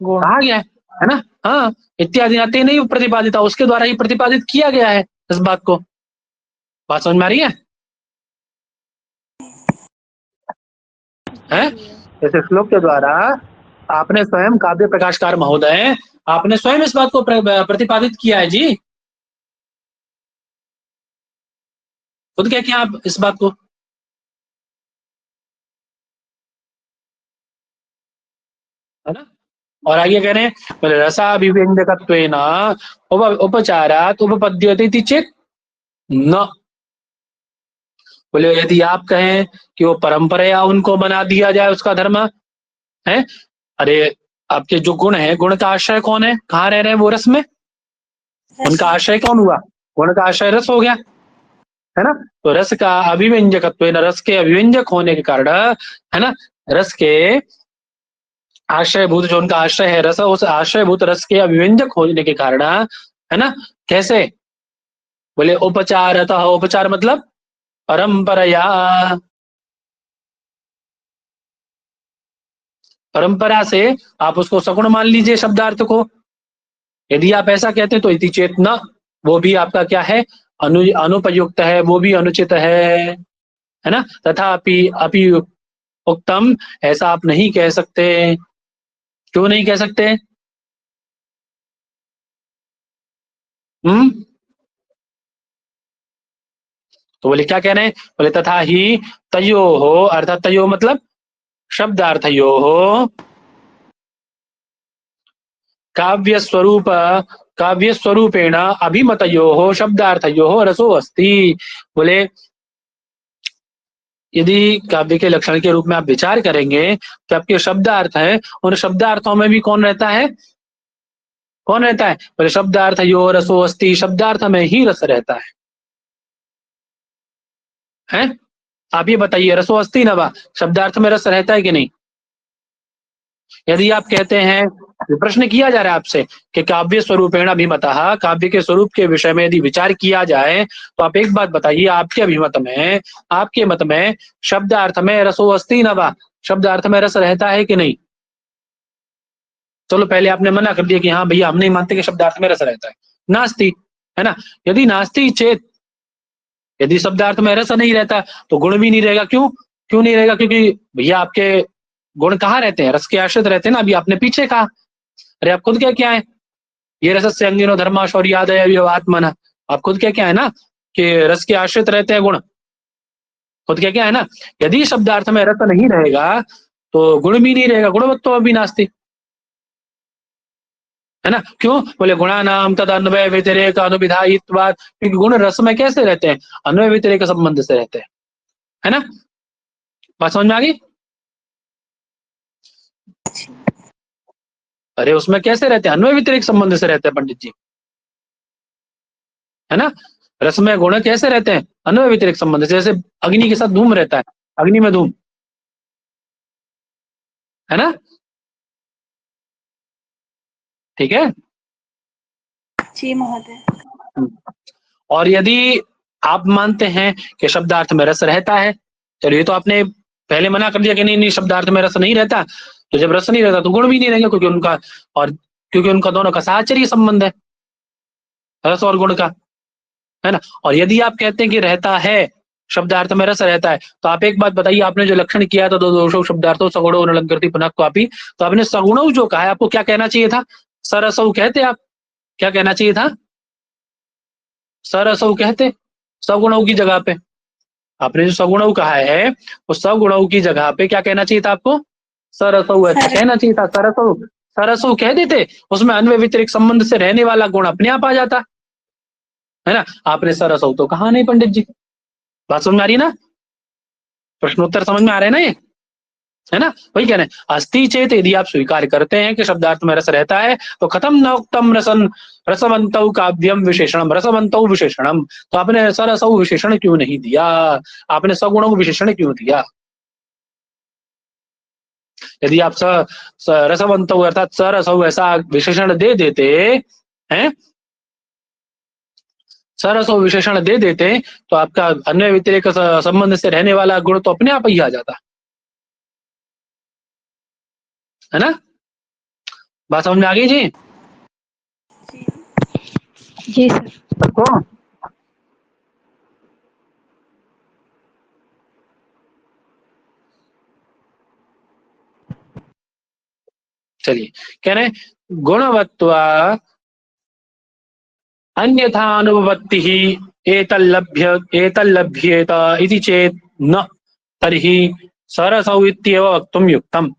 गुण। कहा गया है ना? हाँ, इत्यादि आते नहीं प्रतिपादित, उसके द्वारा ही प्रतिपादित किया गया है इस बात को। बात समझ में आ रही है? इस श्लोक के द्वारा आपने स्वयं काव्य प्रकाशकार महोदय, आपने स्वयं इस बात को प्रतिपादित किया है जी। खुद क्या किया आप इस बात को? है ना? और आगे कह रहे हैं बोले रसाभिव्यंजकत्वेन उपचारात् उपपद्यते इति चेत् न। बोले यदि आप कहें कि वो परंपरा उनको बना दिया जाए उसका धर्म है, अरे आपके जो गुण है, गुण का आश्रय कौन है? कहाँ रह रहे हैं वो? रस में। उनका आश्रय कौन हुआ? गुण का आश्रय रस हो गया, है ना? तो रस का अभिव्यंजकत्व, रस के अभिव्यंजक होने के कारण, है ना, रस के आश्रयभूत, जो उनका आश्रय है रस, उस आश्रयभूत रस के अभिव्यंजक होने के कारण, है ना, कैसे? बोले उपचारतः, उपचार मतलब परंपराया, परंपरा से आप उसको सगुण मान लीजिए शब्दार्थ को। यदि आप ऐसा कहते हैं तो इति चेतना, वो भी आपका क्या है? अनुपयुक्त है, वो भी अनुचित है ना? तथापि अपि उक्तम, ऐसा आप नहीं कह सकते। क्यों नहीं कह सकते? तो बोले क्या कह रहे हैं? बोले तथा ही तयो हो, अर्थात तयो मतलब शब्दार्थयो हो, काव्य स्वरूप, काव्य स्वरूपेण अभिमतयो हो शब्दार्थयो हो रसो अस्ति। बोले यदि काव्य के लक्षण के रूप में आप विचार करेंगे तो आपके शब्दार्थ है, उन शब्दार्थों में भी कौन रहता है? कौन रहता है? बोले शब्दार्थयो रसो अस्ति, शब्दार्थ में ही रस रहता है? आप ये बताइए, रसो अस्ति न वा, शब्दार्थ में रस रहता है कि नहीं? यदि आप कहते हैं, प्रश्न किया जा रहा है आपसे कि काव्य स्वरूपेण अभिमतः, काव्य के स्वरूप के विषय में यदि विचार किया जाए तो आप एक बात बताइए, आपके अभिमत में, आपके मत में शब्दार्थ में रसो अस्ति न वा, शब्दार्थ में रस रहता है कि नहीं? चलो पहले आपने मना कर दिया कि हाँ भैया हम नहीं मानते कि शब्दार्थ में रस रहता है, नास्ति, है ना? यदि नास्ति चेत, यदि शब्दार्थ में रस नहीं रहता तो गुण भी नहीं रहेगा। क्यों? क्यों नहीं रहेगा? क्योंकि भैया आपके गुण कहाँ रहते हैं? रस के आश्रित रहते हैं ना। अभी आपने पीछे कहा, अरे आप खुद क्या है, ये रस से अंगिनो धर्मा शौर्यादय आत्मना, आप खुद क्या है ना कि रस के आश्रित रहते हैं गुण। खुद क्या है ना, यदि शब्दार्थ में रस नहीं रहेगा तो गुण भी नहीं रहेगा, गुणवत्तो भी नास्ति, है ना? क्यों? बोले गुणानाम तद अन्वय व्यतिरेक अनुविधायित्वात्, क्योंकि गुण रस में कैसे रहते हैं? अन्वय व्यतिरेक संबंध से रहते हैं, है ना? बात समझ में आ गई? अरे उसमें कैसे रहते हैं? अन्वय व्यतिरेक संबंध से रहते हैं पंडित जी, है ना? रस में गुण कैसे रहते हैं? अन्वय व्यतिरेक संबंध से। जैसे अग्नि के साथ धूम रहता है, अग्नि में धूम, है ना? ठीक है जी महोदय। और यदि आप मानते हैं कि शब्दार्थ में रस रहता है, चलिए तो आपने पहले मना कर दिया कि नहीं नहीं शब्दार्थ में रस नहीं रहता, तो जब रस नहीं रहता तो गुण भी नहीं रहेंगे, क्योंकि उनका, और क्योंकि उनका दोनों का साहचर्य संबंध है, रस और गुण का, है ना? और यदि आप कहते हैं कि रहता है, शब्दार्थ में रस रहता है, तो आप एक बात बताइए, आपने जो लक्षण किया था दो दोषो शब्दार्थों सगुणो नलंकृति पुनः क्वापि, तो आपने सगुणो जो कहा है, आपको क्या कहना चाहिए था? सरसौ कहते आप, क्या कहना चाहिए था? सरसौ कहते, सगुणों की जगह पे। आपने जो सगुणौ कहा है, उस सगुणौ की जगह पे क्या कहना चाहिए था आपको? सरसौ ऐसा कहना चाहिए था। सरसौ, सरसौ कह देते, उसमें अन्वय व्यतिरिक्त संबंध से रहने वाला गुण अपने आप आ जाता, है ना? आपने सरसौ तो कहा नहीं पंडित जी। बात समझ में आ रही है ना? प्रश्नोत्तर समझ में आ रहे हैं ना ये, है ना? वही कह रहे हैं, अस्ति चेत, यदि आप स्वीकार करते हैं कि शब्दार्थ में रस रहता है, तो खत्म न उक्तम रसन रसवंतौ काव्यम विशेषणम, रसवंतौ विशेषणम, तो आपने सरसौ विशेषण क्यों नहीं दिया? आपने सगुणों विशेषण क्यों दिया? यदि आप रसवंतौ अर्थात सरसौ ऐसा विशेषण दे देते हैं, सरसो विशेषण दे देते तो आपका अन्य व्यतिरेक संबंध से रहने वाला गुण तो अपने आप ही आ जाता, है ना। बात समझ में आ गई जी जी जी सर। सबको? चलिए, कह रहे गुणवत्वा अन्यथा अनुभवति ही एतल्लभ्येत इति चेत न तर्हि सरसौ इत्येव वक्तुम युक्तम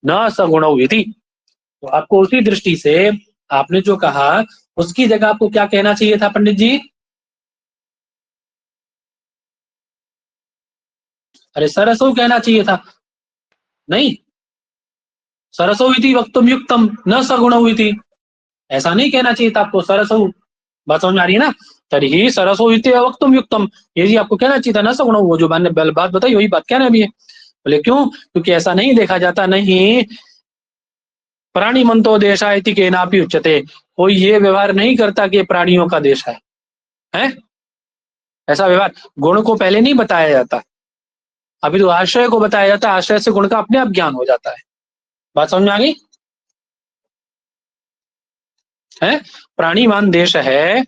न सगुणौ इति। तो आपको उसी दृष्टि से आपने जो कहा उसकी जगह आपको क्या कहना चाहिए था पंडित जी? अरे सरसौ कहना चाहिए था, नहीं, सरसौ इति वक्तुम युक्तम न सगुणौ इति, ऐसा नहीं कहना चाहिए था आपको, सरसौ। बात समझ में आ रही है ना? तर्हि सरसौ इति वक्तुम युक्तम, ये जी आपको कहना चाहिए था न सगुणौ, वो जो मैंने बात बताई वही बात कहना भी है। बोले क्यों? क्योंकि ऐसा नहीं देखा जाता, नहीं प्राणी मंतो देशा इति केनापि उच्यते, कोई ये व्यवहार नहीं करता कि प्राणियों का देश है? ऐसा व्यवहार गुण को पहले नहीं बताया जाता, अभी तो आश्रय को बताया जाता है, आश्रय से गुण का अपने आप ज्ञान हो जाता है। बात समझ में आ गई? है प्राणीमान देश है,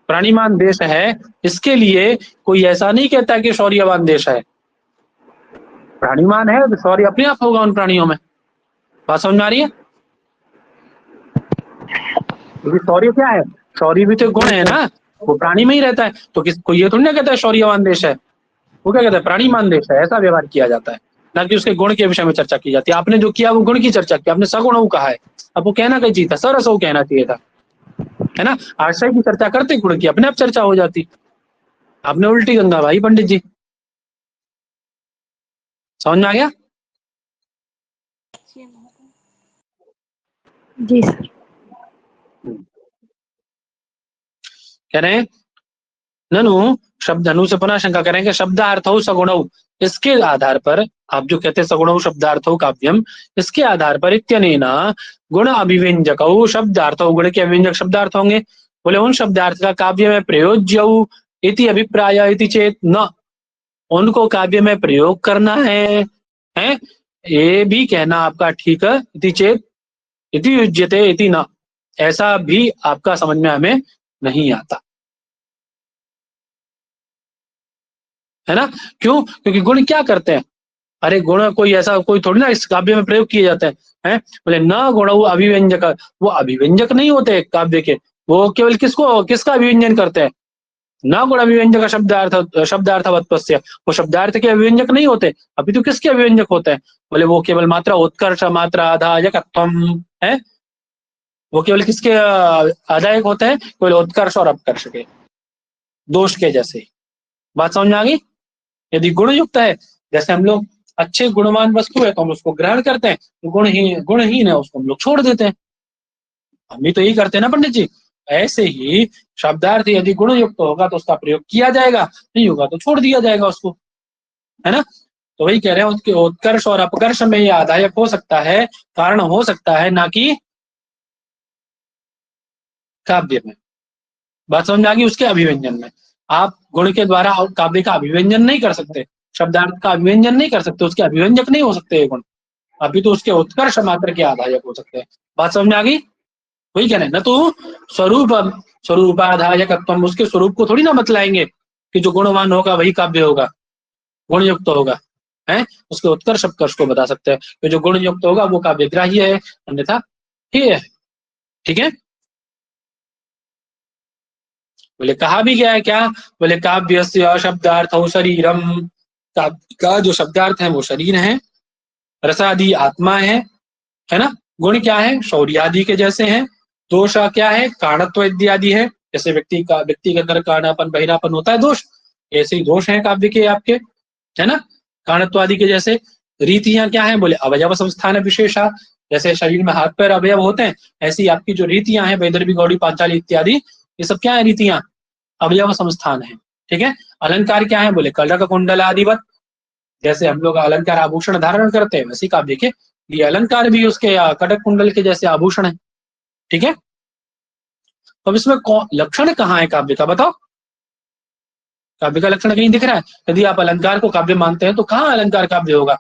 प्राणीमान देश है, इसके लिए कोई ऐसा नहीं कहता कि शौर्यवान देश है, प्राणीमान है तो शौर्य अपने आप होगा उन प्राणियों में। बात समझ में आ रही है? क्योंकि शौर्य क्या है, शौर्य भी तो गुण है ना, वो प्राणी में ही रहता है, तो किसको ये थोड़ी ना कहता है शौर्यवान देश है, वो क्या कहता है प्राणीमान देश है, ऐसा व्यवहार किया जाता है, ना कि उसके गुण के विषय में चर्चा की जाती है। आपने जो किया वो गुण की चर्चा की, आपने सगुण कहा है, आपको कहना कहीं चाहिए था सरसौ कहना चाहिए था, है ना। आश्रय की चर्चा करते गुण की अपने आप चर्चा हो जाती, आपने उल्टी गंगा भाई पंडित जी। समझ में आ गया? जी महोदय। जी सर। कह रहे हैं ननु शब्द, अनु से पुनः शंका करेंगे, शब्दार्थ हो सगुणौ, इसके आधार पर आप जो कहते हैं सगुणौ शब्दार्थ हो काव्यम, इसके आधार पर इत्यनेन गुण अभिव्यंजक शब्दार्थ, गुण के अभिव्यंजक शब्दार्थ होंगे। बोले उन शब्दार्थ का काव्य में प्रयोज्य इति अभिप्राय इति चेत न, उनको काव्य में प्रयोग करना है ये भी कहना आपका ठीक है, इति चेत इति युज्यते इति न, ऐसा भी आपका समझ में हमें नहीं आता, है ना। क्यों? क्योंकि गुण क्या करते हैं, अरे गुण कोई ऐसा कोई थोड़ी ना इस काव्य में प्रयोग किए जाते हैं। बोले न गुण अभिव्यंजक, वो अभिव्यंजक नहीं होते काव्य के, वो केवल किसका अभिव्यंजन करते हैं, न गुण अभिव्यंजक शब्दार्थवत्वस्य, वो शब्दार्थ के अभिव्यंजक नहीं होते, अभी तो किसके अभिव्यंजक होते हैं? बोले वो केवल मात्रा उत्कर्ष मात्रा आधायकत्वम है, वो केवल किसके आधायक होते हैं? केवल उत्कर्ष और अपकर्ष के, दोष के जैसे। बात समझ में आ गई? यदि गुण युक्त है, जैसे हम लोग अच्छे गुणवान वस्तु है तो हम उसको ग्रहण करते हैं, तो गुणहीन है उसको हम लोग छोड़ देते हैं, हम भी तो यही करते हैं ना पंडित जी। ऐसे ही शब्दार्थ यदि गुण युक्त होगा तो उसका प्रयोग किया जाएगा, नहीं होगा तो छोड़ दिया जाएगा उसको, है ना। तो वही कह रहे हैं उसके उत्कर्ष और अपकर्ष में ये आधायक हो सकता है, कारण हो सकता है, ना कि काव्य में। बात समझ में आ गई? उसके अभिव्यंजन में आप गुण के द्वारा काव्य का अभिव्यंजन नहीं कर सकते, शब्दार्थ का अभिव्यंजन नहीं कर सकते, उसके अभिव्यंजक नहीं हो सकते ये गुण, अभी तो उसके उत्कर्ष मात्र के आधायक हो सकते हैं। बात समझ में आ गई? वही कह रहे हैं, न तो स्वरूपाधायकत्वम, उसके स्वरूप को थोड़ी ना बतलाएंगे कि जो गुणवान होगा वही काव्य होगा, गुण युक्त होगा, है उसके उत्कर्ष अपकर्ष को बता सकते हैं, तो जो गुण युक्त होगा वो काव्य ग्राह्य है, अन्यथा ये है। ठीक है। बोले कहा भी गया है क्या? बोले काव्य से शब्दार्थ हो शरीरम, काव्य का जो शब्दार्थ है वो शरीर है, रसादि आत्मा है ना। गुण क्या है? शौर्य आदि के जैसे हैं। दोष क्या है? कारणत्व इत्यादि है, जैसे व्यक्ति के अंदर काणापन बहिरापन होता है दोष, ऐसे ही दोष है काव्य के आपके, है ना, कारणत्व आदि के जैसे। रीतियां क्या है? बोले अवयव संस्थान विशेषा, जैसे शरीर में हाथ पैर अवयव होते हैं, ऐसी आपकी जो रीतियां हैं वैदर्भी गौड़ी पांचाली इत्यादि, ये सब क्या है? रीतियां, अवयव संस्थान है। ठीक है। अलंकार क्या है? बोले कलरक कुंडल आदिवत, जैसे हम लोग अलंकार आभूषण धारण करते हैं वैसे काव्य के ये अलंकार भी उसके कटक कुंडल के जैसे आभूषण है। ठीक है। तो अब इसमें लक्षण कहाँ है काव्य का, बताओ? काव्य का लक्षण कहीं दिख रहा है? यदि आप अलंकार को काव्य मानते हैं तो कहाँ अलंकार काव्य होगा?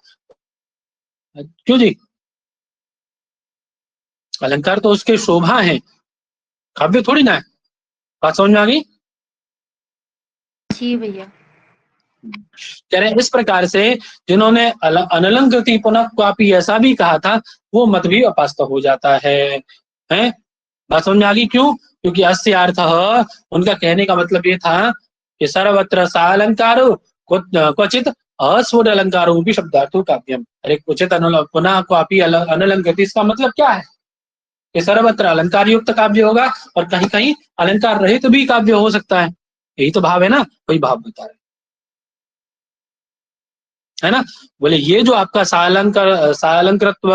क्यों जी? अलंकार तो उसके शोभा है, काव्य थोड़ी ना है। बात समझ में आ गई? जी भैया। कह रहे हैं इस प्रकार से जिन्होंने अनलंकृति पुनः क्वापी ऐसा भी कहा था, वो मत भी अपास्त हो जाता है। हैं? बात समझ में आ गई? क्यों? क्योंकि अस्य अर्थः, उनका कहने का मतलब ये था कि सर्वत्र सा अलंकारो क्वचित अस्फुट अलंकारो भी शब्दार्थो काव्यम। अरे क्वचित पुनः क्वापी अनलंकृति, इसका मतलब क्या है कि सर्वत्र अलंकार युक्त काव्य होगा और कहीं कहीं अलंकार रहित भी काव्य हो सकता है। यही तो भाव है ना, वही भाव बता रहे है ना। बोले ये जो आपका सालंकृत्व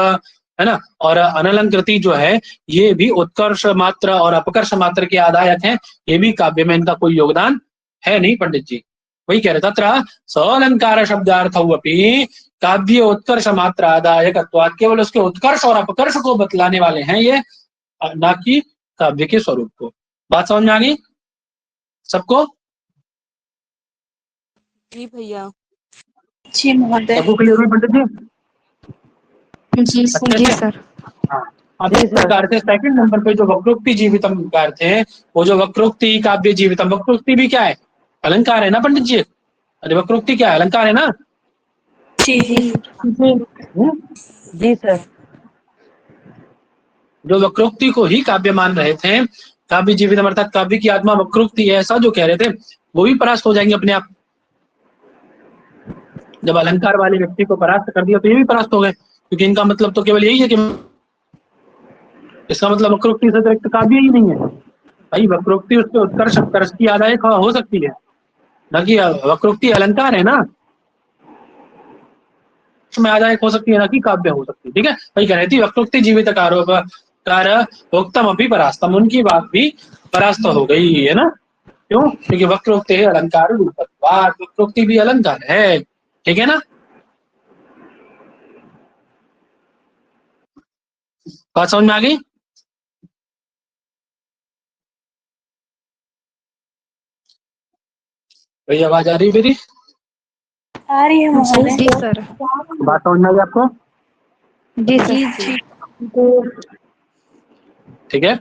है ना और अनलंकृति जो है, ये भी उत्कर्ष मात्र और अपकर्ष मात्र के आदायक हैं। ये भी काव्य में इनका कोई योगदान है नहीं पंडित जी। वही कह रहे तत्र सलंकार शब्दार्थ अपनी काव्य उत्कर्ष मात्र आदायक, केवल उसके उत्कर्ष और अपकर्ष को बतलाने वाले हैं ये, ना कि काव्य के स्वरूप को। बात समझ में आ गई सबको? जी भैया। जी महोदय। सबको क्लियर हुई पंडित जी? जी अच्छे जी से? सर। हाँ। अब इस प्रकार से सेकंड नंबर पे जो वक्रोक्ति जीवितम कार थे, वो जो वक्रोक्ति काव्य जीवितम, वक्रोक्ति भी क्या है? अलंकार है ना पंडित जी? अरे वक्रोक्ति क्या है? अलंकार है ना? जी जी सर। जो वक्रोक्ति को ही काव्य मान रहे थे, काव्य जीवितम अर्थात काव्य की आत्मा वक्रोक्ति है, ऐसा जो कह रहे थे, वो भी परास्त हो जाएंगे अपने आप। जब अलंकार वाले व्यक्ति को परास्त कर दिया तो ये भी परास्त हो गए, क्योंकि इनका मतलब तो केवल यही है कि इसका मतलब वक्रोक्ति से अतिरिक्त काव्य ही नहीं है। भाई वक्रोक्ति उसके उत्कर्ष उत्कर्ष की आदायक हो सकती है, न कि वक्रोक्ति अलंकार है ना, में आदायक हो सकती है, ना कि काव्य हो सकती है। ठीक है, वही कह रही थी वक्रोक्ति जीवित कार उत्तम अभी परास्तम, उनकी बात भी परास्त हो गई है ना। क्यों? क्योंकि वक्रोक्ति है अलंकार रूपत्वात्, वक्रोक्ति भी अलंकार है। ठीक है ना? बात समझ में आ गई? भाई आवाज आ रही है मेरी? आ रही है महोदय। जी सर। बात समझ में आ गई आपको? जी सर। जी ठीक है,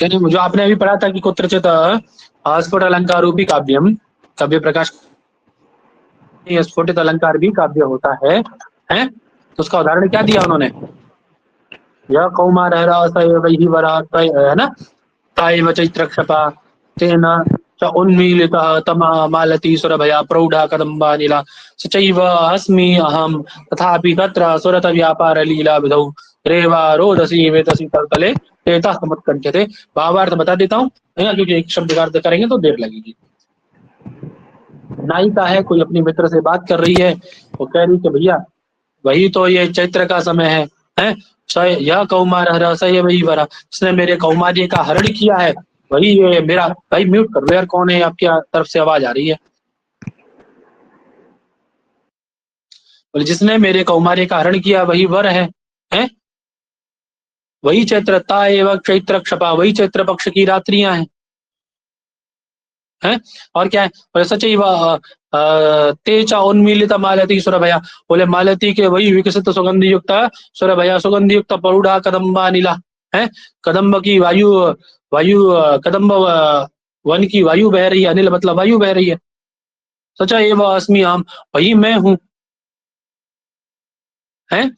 कहने जो आपने अभी पढ़ा था कि कुत्रचित अस्फुट अलंकार रूपी काव्यम, काव्य प्रकाश स्फुटित अलंकार भी काव्य होता है, हैं? तो उसका उदाहरण क्या दिया उन्होंने? यह कौमार है ना, ताएव चैत्रक्षपा तेन च उन्मीलितः तमा मालती सुरभया प्रौढ़ा कदम्बा नीला सचैव अस्मि अहं तथापि तत्र सुरत व्यापार लीला विधौ रेवा रोदसी वेतसी तलतले तेता समुत्कंठ्यते। भावार्थ बता देता हूँ है ना, क्योंकि एक शब्द का अर्थ करेंगे तो देर लगेगी। नायिका है, कोई अपनी मित्र से बात कर रही है, वो कह रही कि भैया वही तो ये चैत्र का समय है यह कौमार हरा सही वही वरा, जिसने मेरे कौमार्य का हरण किया है वही ये मेरा। भाई म्यूट कर दो यार, कौन है आपकी तरफ से आवाज आ रही है? बोले जिसने मेरे कौमार्य का हरण किया वही वर है? वही चैत्रता एवं चैत्र क्षपा, वही चैत्र पक्ष की रात्रियां हैं? और क्या है? बोले सचैव तेजा उन्मीलित मालती सुरभया, बोले मालती के वही विकसित सुगंधि युक्त सुरभया, सुगंधि युक्त परुढ़ा कदम्बा नीला है। कदम्ब की वायु कदम्ब वन की वायु बह रही है, अनिल मतलब वायु बह रही है। सचा एवं अस्मि हम, वही मैं हूं है।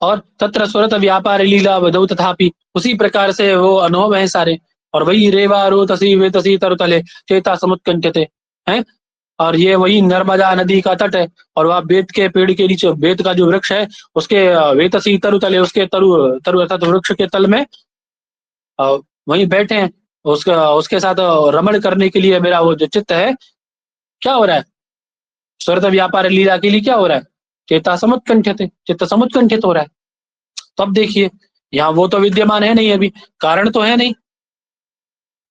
और तत्र सुरत व्यापार लीला वधौ तथापि, उसी प्रकार से वो अनुभव है सारे। और वही रेवा रोतसी वेतसी तरुतले चेता समुत्कंठ्यते हैं। और ये वही नर्मदा नदी का तट है, और वह बेत के पेड़ के नीचे, बेत का जो वृक्ष है उसके वेतसी तरुतले, उसके तरु तरु अर्थात वृक्ष के तल में वहीं बैठे हैं। उसके साथ रमण करने के लिए मेरा वो जो चित्त है, क्या हो रहा है? सुरत व्यापार लीला के लिए क्या हो रहा है? चेता समुत्कंठित, चित्त समुत्कंठित हो रहा है। तो अब देखिए, यहाँ वो तो विद्यमान है नहीं, अभी कारण तो है नहीं,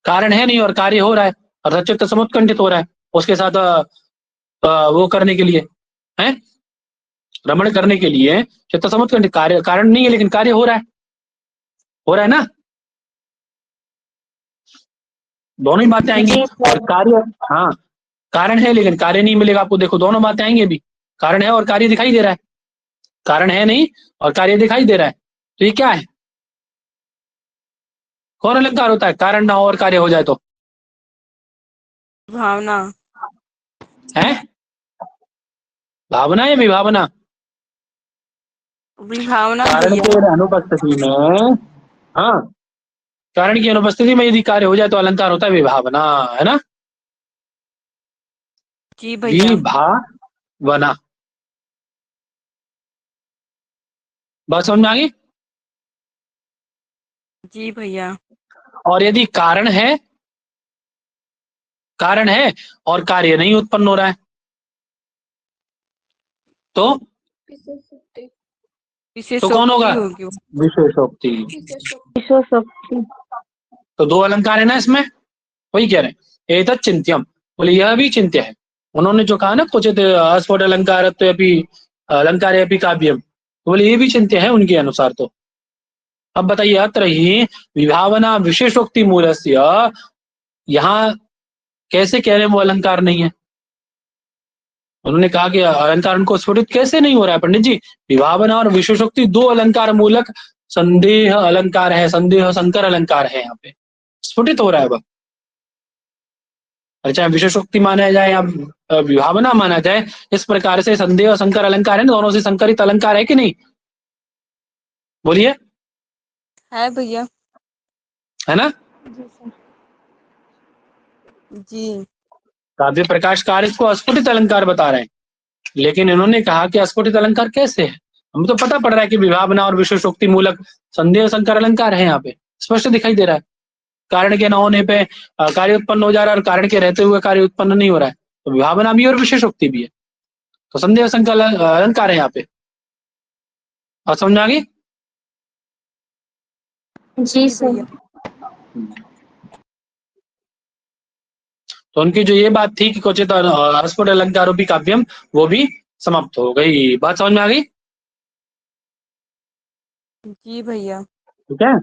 कारण है नहीं और कार्य हो रहा है, अर्थात चित्त समुत्कंठित हो रहा है उसके साथ वो करने के लिए है। रमण करने के लिए चित्त समुत्कंठ कार्य कारण नहीं है, लेकिन कार्य हो रहा है ना, दोनों ही बातें आएंगी। जी सर। और कार्य, हाँ कारण है लेकिन कार्य नहीं मिलेगा आपको, देखो दोनों बातें आएंगी अभी, कारण है और कार्य दिखाई दे रहा है, कारण है नहीं और कार्य दिखाई दे रहा है, तो ये क्या है, कौन अलंकार होता है, कारण ना हो और कार्य हो जाए तो भावना। है भावना या विभावना, विभावना कारण भैया। के अनुपस्थिति में, हाँ कारण की अनुपस्थिति में यदि कार्य हो जाए तो अलंकार होता है विभावना, है ना, जी भैया। विभावना, बात समझ में आ गई। जी भैया। और यदि कारण है और कार्य नहीं उत्पन्न हो रहा है तो कौन होगा, विशेषोक्ति होगी वो। विशेषोक्ति। विशेषोक्ति। तो दो अलंकार है ना इसमें, वही कह रहे हैं एतत् चिंत्यम, बोले यह भी चिंत्य है। उन्होंने जो कहा ना क्वचित अस्फुट अलंकार अलंकार काव्यम, तो बोले ये भी चिंत्य है उनके अनुसार। तो अब बताइए अत्र ही विभावना विशेषोक्ति मूलस्य, यहाँ कैसे कह रहे हैं वो अलंकार नहीं है, उन्होंने कहा कि अलंकार उनको स्फुटित कैसे नहीं हो रहा है पंडित जी, विभावना और विशेषोक्ति दो अलंकार मूलक संदेह अलंकार है, संदेह संकर अलंकार है, यहाँ पे स्फुटित हो रहा है वह, चाहे विशेषोक्ति माना जाए या विभावना माना जाए, इस प्रकार से संदेह और संकर अलंकार है ना, दोनों से संकरित अलंकार है कि नहीं, बोलिए, है भैया। है ना। जी। काव्य प्रकाशकार इसको अस्फुटित अलंकार बता रहे हैं, लेकिन इन्होंने कहा कि अस्फुटित अलंकार कैसे है, हमें तो पता पड़ रहा है कि विभावना और विशेषोक्ति मूलक संदेह संकर अलंकार है, यहाँ पे स्पष्ट दिखाई दे रहा है, कारण के न होने पे कार्य उत्पन्न हो जा रहा है और कारण के रहते हुए कार्य उत्पन्न नहीं हो रहा है, तो विभावना भी और विशेषोक्ति भी है, तो संदेह संकर अलंकार है यहाँ पे, और समझ आ गई। जी जी सर। भैया। तो उनकी जो ये बात थी कि क्वचित अस्फुट अलंकारों भी काव्यम, वो भी समाप्त हो गई, बात समझ में आ गई। जी भैया। ठीक है,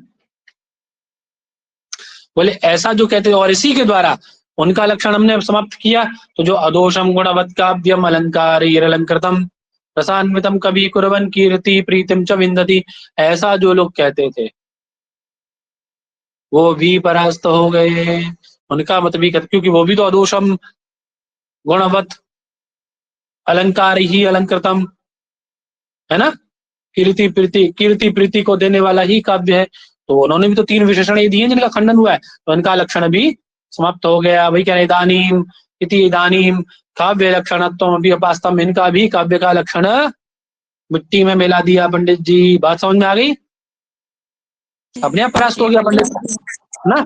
बोले ऐसा जो कहते हैं और इसी के द्वारा उनका लक्षण हमने समाप्त किया, तो जो अदोषम गुणवत् काव्यम अलंकार अलंकृतम रसान्वितम कवि कुर्वन् कीर्ति प्रीतिम च विन्दति, ऐसा जो लोग कहते थे वो भी परास्त हो गए, उनका मत भी, क्योंकि वो भी तो अदोषम गुणवत् अलंकार ही अलंकृतम है ना, कीर्ति प्रीति को देने वाला ही काव्य है, तो उन्होंने भी तो तीन विशेषण ये दिए जिनका खंडन हुआ है, तो इनका लक्षण भी समाप्त हो गया। वही कह रहे इदानीम इति इदानीम काव्य लक्षणत्वम अभी अपास्तम, इनका भी काव्य का लक्षण मिट्टी में मिला दिया पंडित जी, बात समझ में आ गई, अपने आप परास्त हो जी गया भैया। पंडित ना।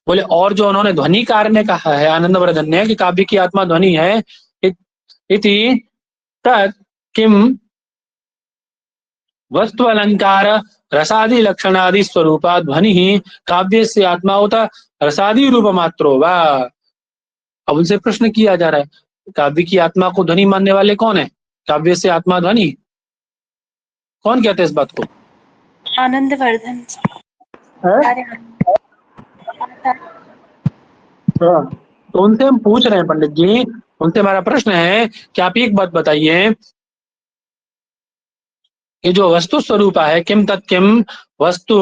बोले और जो उन्होंने ध्वनिकार ने कहा है आनंदवर्धन ने कि काव्य की आत्मा ध्वनि है, इति तत् किम वस्तु अलंकार रसादि लक्षणादि स्वरूपा ध्वनि ही काव्य से आत्मा होता रसादि रूप मात्रो वा। अब उनसे प्रश्न किया जा रहा है काव्य की आत्मा को ध्वनि मानने वाले कौन है, काव्य से आत्मा ध्वनि, कौन कहते हैं इस बात को, आनंदवर्धन। तो उनसे हम पूछ रहे हैं पंडित जी, उनसे हमारा प्रश्न है कि आप एक बात बताइए कि जो वस्तु स्वरूप है किम तत्किम वस्तु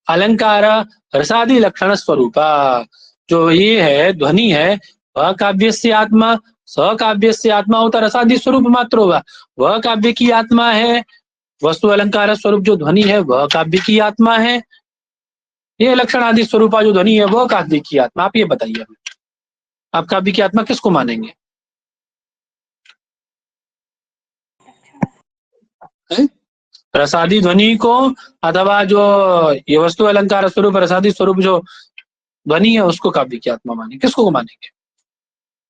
अलंकार रसादि लक्षण स्वरूपा, जो ये है ध्वनि है वह काव्य से आत्मा, स काव्य से आत्मा होता रसादि स्वरूप मात्र होगा, वह काव्य की आत्मा है, वस्तु अलंकार स्वरूप जो ध्वनि है वह काव्य की आत्मा है, ये लक्षण आदि स्वरूपा जो ध्वनि है वह काव्य की आत्मा। आप ये बताइए हमें, आप काव्य की आत्मा किसको मानेंगे, रसादी ध्वनि को अथवा जो ये वस्तु अलंकार स्वरूप रसादी स्वरूप जो ध्वनि है उसको काव्य की आत्मा मानेंगे, किसको मानेंगे,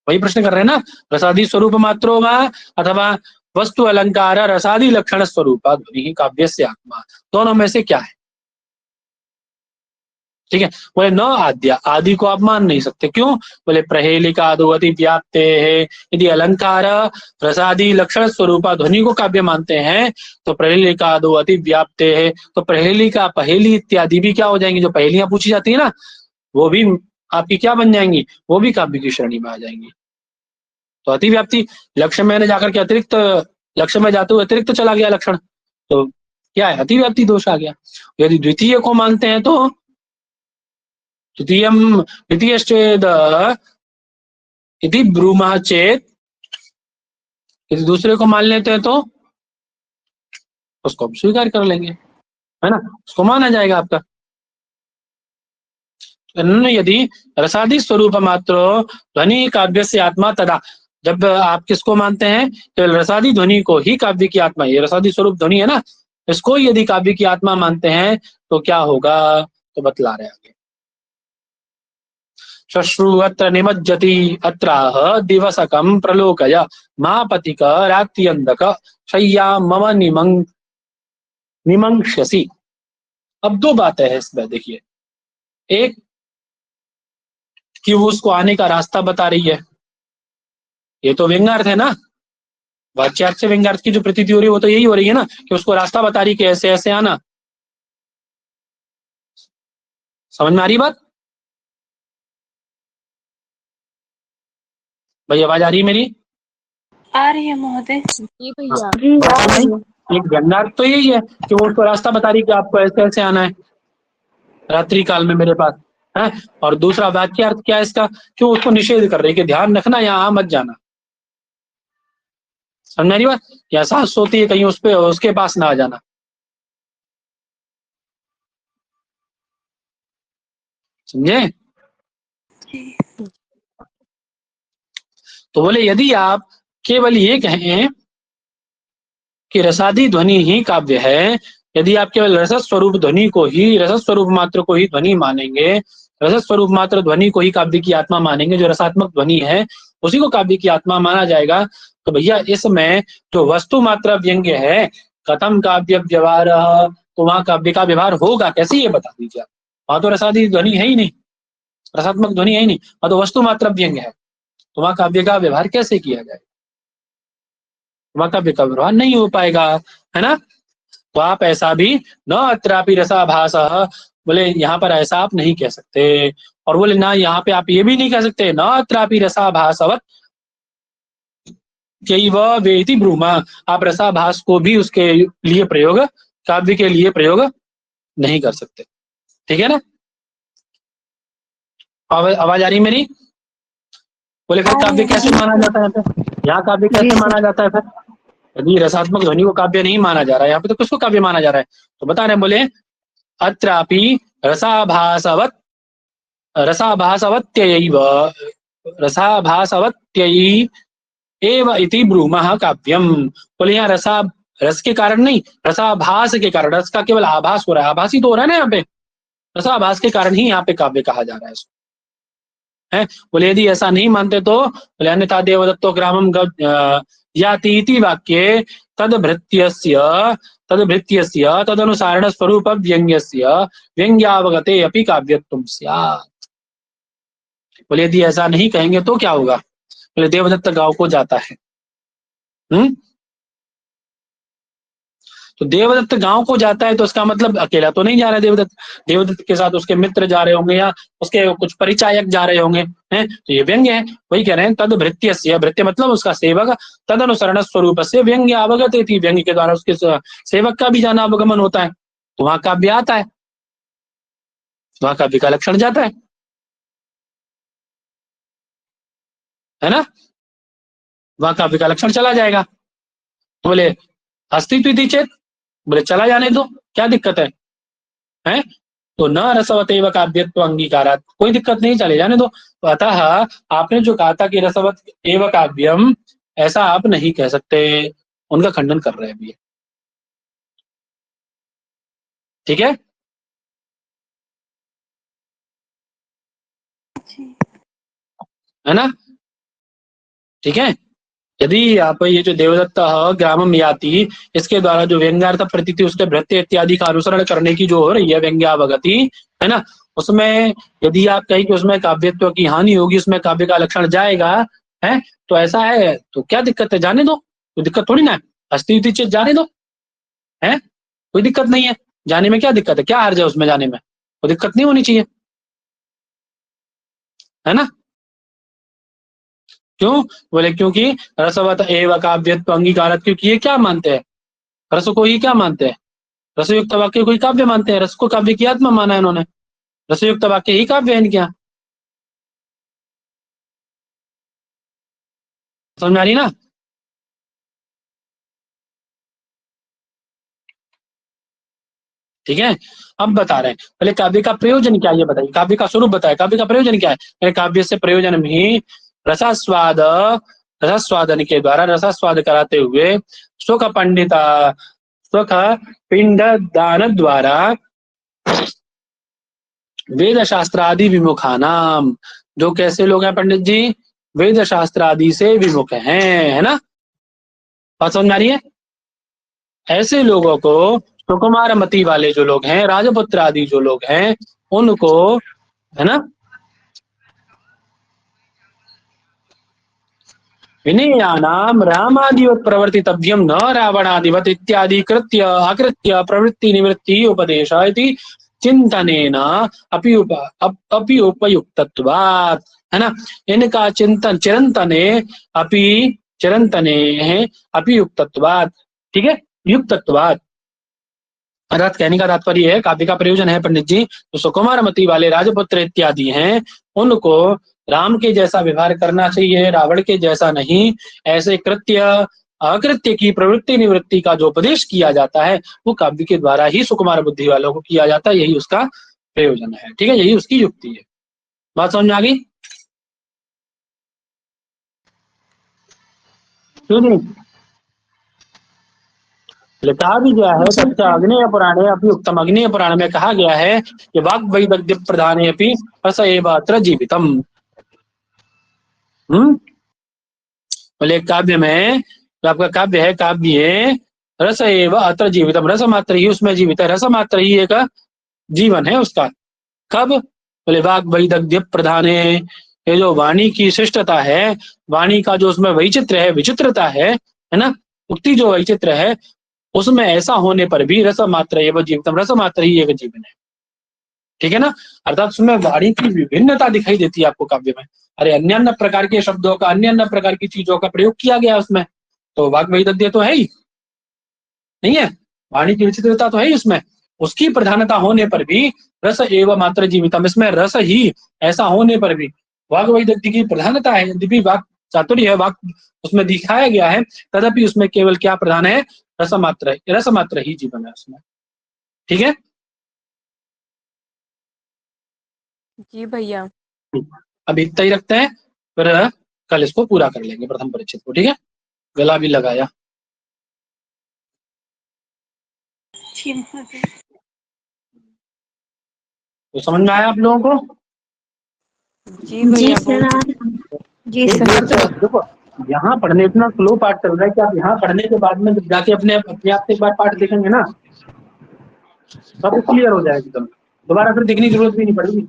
वही प्रश्न कर रहे हैं ना, रसादी स्वरूप मात्रो वा अथवा वस्तु अलंकार रसादी लक्षण स्वरूप ध्वनि काव्य से आत्मा, दोनों में से क्या है, ठीक है। बोले न आद्या, आदि को आप मान नहीं सकते, क्यों? बोले प्रहेलिका अति व्याप्ते है, यदि अलंकार रसादि लक्षण स्वरूपा ध्वनि को काव्य मानते हैं तो प्रहेलिका अति व्याप्ते है, तो प्रहेलिका पहेली इत्यादि भी क्या हो जाएंगी, जो पहेलियां पूछी जाती है ना, वो भी आपकी क्या बन जाएंगी, वो भी काव्य की श्रेणी में आ जाएंगी। तो अतिव्याप्ति लक्ष्य में जाकर के अतिरिक्त, लक्ष्य में जाते हुए अतिरिक्त चला गया लक्षण, तो क्या है, अतिव्याप्ति दोष आ गया। यदि द्वितीय को मानते हैं तो द्वितीयश्चेद यदि ब्रूमः चेत, यदि दूसरे को मान लेते हैं तो उसको हम स्वीकार कर लेंगे, है ना, उसको माना जाएगा आपका। यदि रसादि स्वरूप मात्र ध्वनि काव्य से आत्मा तदा, जब आप किसको मानते हैं, केवल रसादि ध्वनि को ही काव्य की आत्मा, ये रसादि स्वरूप ध्वनि है ना, इसको यदि काव्य की आत्मा मानते हैं तो क्या होगा, तो बतला रहे आगे। शश्रु अत्र निमज्जति अत्राह दिवसकम प्रलोकय महापतिक रात्यंधक शय्या मम निमंक्षसी। अब दो बातें हैं इसमें, देखिए, एक कि वो उसको आने का रास्ता बता रही है, ये तो व्यंग्यार्थ है ना, वाच्यार्थ से व्यंग्यार्थ की जो प्रतीति हो रही है वो तो यही हो रही है ना, कि उसको रास्ता बता रही कि ऐसे ऐसे आना। समझ में आ रही बात भाई? आवाज आ रही है मेरी? आ रही है महोदय। जी भैया। हाँ। जी आ रही है। एक व्यंग्यार्थ तो यही है कि वो उसको रास्ता बता रही कि आपको ऐसे ऐसे आना है रात्रि काल में मेरे पास, है। और दूसरा वाच्यार्थ क्या है इसका, कि वो उसको निषेध कर रही है कि ध्यान रखना, यहाँ मत जाना। समझ रही बात? या सास सोती है कहीं उस पे, उसके पास ना आ जाना। समझे? तो बोले यदि आप केवल ये कहें कि रसादि ध्वनि ही काव्य है, यदि आप केवल रस स्वरूप ध्वनि को ही, रस स्वरूप मात्र को ही ध्वनि मानेंगे, रस स्वरूप मात्र ध्वनि को ही काव्य की आत्मा मानेंगे, जो रसात्मक ध्वनि है उसी को काव्य की आत्मा माना जाएगा, तो भैया इसमें जो वस्तु मात्र व्यंग्य है, कथम काव्य व्यवहार, तो वहां काव्य का व्यवहार होगा कैसे, ये बता दीजिए। वहां तो रसादि ध्वनि है ही नहीं, रसात्मक ध्वनि है ही नहीं, वहां तो वस्तु मात्र व्यंग्य है, तो वहां काव्य का व्यवहार कैसे किया जाए, वहां काव्य का व्यवहार नहीं हो पाएगा, है ना। तो आप ऐसा भी न अत्रापि रसाभास, बोले यहाँ पर ऐसा आप नहीं कह सकते, और बोले ना यहाँ पे आप ये भी नहीं कह सकते न अत्रापि रसाभासवत वेति ब्रूमा, आप रसाभास को भी उसके लिए प्रयोग, काव्य के लिए प्रयोग नहीं कर सकते, ठीक है ना। आवाज आ रही मेरी? बोले फिर काव्य कैसे माना जाता है, यहाँ काव्य कैसे माना जाता है फिर, यदि रसात्मक ध्वनि को काव्य नहीं माना जा रहा है, यहाँ पे तो किसको काव्य माना जा रहा है, तो बता रहे हैं, बोले अत्रापि रसाभासवत, रसाभासवत्यैव, रसाभासवत्यैव इति ब्रूमः काव्यम। बोले यहाँ रस के कारण नहीं, रसाभास के कारण, रस का केवल आभास हो रहा है, आभास ही तो हो रहा है ना यहाँ पे, रसाभास के कारण ही यहाँ पे काव्य कहा जा रहा है इसको, है। बोले यदि ऐसा नहीं मानते तो बोले अन्यथा देवदत्तो ग्रामम याति इति वाक्ये तदभृत्यस्य तदनुसारण स्वरूप व्यंग्यस्य व्यंग्यावगते अपि काव्यत्वं स्यात्। बोले यदि ऐसा नहीं कहेंगे तो क्या होगा, बोले देवदत्त गांव को जाता है, तो देवदत्त गांव को जाता है तो उसका मतलब अकेला तो नहीं जा रहा है देवदत्त, देवदत्त के साथ उसके मित्र जा रहे होंगे या उसके कुछ परिचायक जा रहे होंगे, हैं, तो ये व्यंग्य है। वही कह रहे हैं तद भृत्यस्य, भृत्य मतलब उसका सेवक, तद अनुसरण स्वरूप से व्यंग्य अवगत, व्यंग्य के द्वारा उसके सेवक का भी जाना अवगमन होता है, तो वहां काव्य आता है, वहां काव्य का लक्षण जाता है ना, वहां काव्य का लक्षण चला जाएगा। तो बोले अस्तित्व चेत, बोले चला जाने दो, क्या दिक्कत है, हैं? तो न रसवत एव काव्यत्व अंगीकारात, कोई दिक्कत नहीं, चले जाने दो। तो अतः आपने जो कहा था कि रसवत एव काव्यम, ऐसा आप नहीं कह सकते, उनका खंडन कर रहे हैं अभी, ठीक है ना, ठीक है। यदि आप ये जो देवदत्त ग्रामम याति, इसके द्वारा जो व्यंग्यार्थ प्रतीति उसके भृत्य इत्यादि का अनुसरण करने की जो हो रही है व्यंग्यावगति, है ना, उसमें यदि आप कहें कि उसमें काव्यत्व की हानि होगी, उसमें काव्य का लक्षण जाएगा, है तो ऐसा है तो क्या दिक्कत है, जाने दो, कोई दिक्कत थोड़ी ना है। अस्ति इति चेत जाने दो, है कोई दिक्कत नहीं है, जाने में क्या दिक्कत है, क्या हर्ज है उसमें जाने में, कोई दिक्कत नहीं होनी चाहिए, है ना। क्यों? बोले क्योंकि रसवत एवं काव्यत्व अंगीकारत, क्योंकि ये क्या मानते हैं, रस को ही क्या मानते हैं, रसयुक्त वाक्य को ही काव्य मानते हैं, रस को काव्य की आत्मा माना है इन्होंने, रसयुक्त वाक्य ही काव्य है इनके यहाँ। समझ में आ रही ना। ठीक है, अब बता रहे हैं पहले काव्य का प्रयोजन क्या है ये बताइए, काव्य का स्वरूप बताए, काव्य का प्रयोजन क्या है। काव्य से प्रयोजन में रसास्वाद, रसास्वादन के द्वारा रसास्वाद कराते हुए सुख पंडिता, सुख पिंड दान द्वारा वेद शास्त्र आदि विमुखा नाम, जो कैसे लोग हैं पंडित जी, वेद शास्त्र आदि से विमुख हैं, है ना। बात समझ में आ रही है। ऐसे लोगों को, सुकुमार मति वाले जो लोग हैं, राजपुत्र आदि जो लोग हैं, उनको, है ना, विनयानाम रामादिवत प्रवर्तितव्यम न रावणादिवत इत्यादि कृत्य अकृत्य प्रवृत्ति निवृत्ति उपदेश इति चिंतनेन अपि उपयुक्तत्वात्, है ना। इनका चिंतन चिरंतने अपि, चिरंतने अपि युक्तत्वात्, ठीक है, युक्तत्वात् अर्थात कहने का तात्पर्य है, काव्य का प्रयोजन है पंडित जी, तो सुकुमार मति वाले राजपुत्र इत्यादि हैं, उनको राम के जैसा व्यवहार करना चाहिए, रावण के जैसा नहीं। ऐसे कृत्य अकृत्य की प्रवृत्ति निवृत्ति का जो उपदेश किया जाता है वो काव्य के द्वारा ही सुकुमार बुद्धि वालों को किया जाता है, यही उसका प्रयोजन है, ठीक है, यही उसकी युक्ति है। बात समझ में आ गई? क्यों नहीं कहा भी गया है, तथा अग्नेय पुराणे अपनी उत्तम, अग्नेय पुराण में कहा गया है कि वाग वैदग्ध्य प्रधाने अपनी रस एव अत्र जीवितम। बोले काव्य में, तो आपका काव्य है, काव्य रस एव अत्र जीवितम, रस मात्र ही उसमें जीवित है, रस मात्र ही एक जीवन है उसका। कब? बोले वाग वैदग्ध्य प्रधाने, ये जो वाणी की शिष्टता है, वाणी का जो उसमें वैचित्र है, विचित्रता है ना, उक्ति जो वैचित्र है, उसमें ऐसा होने पर भी रस मात्र एवं जीवितम, रस मात्र ही एक जीवन है, ठीक है ना। अर्थात उसमें वाणी की विभिन्नता दिखाई देती है आपको काव्य में। अरे अन्य अन्य प्रकार के शब्दों का, अन्य अन्य प्रकार की चीजों का प्रयोग किया गया उसमें, तो वाग वैदग्ध्य तो है ही नहीं है, वाणी की विचित्रता तो है ही उसमें, उसकी प्रधानता होने पर भी रस एवं मात्र जीवितम, इसमें रस ही ऐसा होने पर भी वाग वैदग्ध्य की प्रधानता है, यदि भी वाक चातुर्य है, वाक उसमें दिखाया गया है, तदपि उसमें केवल क्या प्रधान है, रस मात्र ही जीवन है उसमें, ठीक है। जी भैया। अभी इतना ही रखते हैं, फिर कल इसको पूरा कर लेंगे प्रथम परिच्छेद को, ठीक है। गला भी लगाया। जी महोदय। तो समझ में आया आप लोगों को? जी भैया बहुत। जी सर। देखो यहाँ पढ़ने इतना स्लो पाठ चल रहा है कि आप यहाँ पढ़ने के बाद में जब जाके अपने अपने आप से एक बार पाठ देखेंगे ना, सब क्लियर हो जाएगा एकदम, दोबारा फिर देखने की जरूरत भी नहीं पड़ेगी।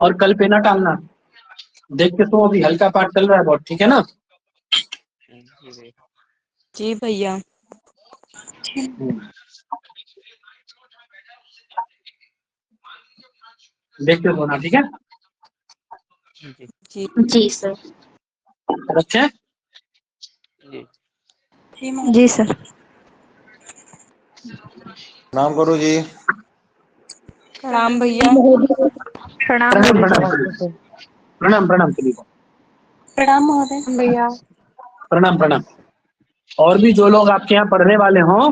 और कल पे ना टालना, देख के तो अभी हल्का पाठ चल रहा है बहुत, ठीक है ना। जी भैया। देख के सोना, ठीक है। जी जी सर। रखे। जी सर। नाम करो जी। प्रणाम भैया। प्रणाम प्रणाम प्रणाम सभी को, प्रणाम महोदय। भैया। प्रणाम प्रणाम। और भी जो लोग आपके यहाँ पढ़ने वाले हों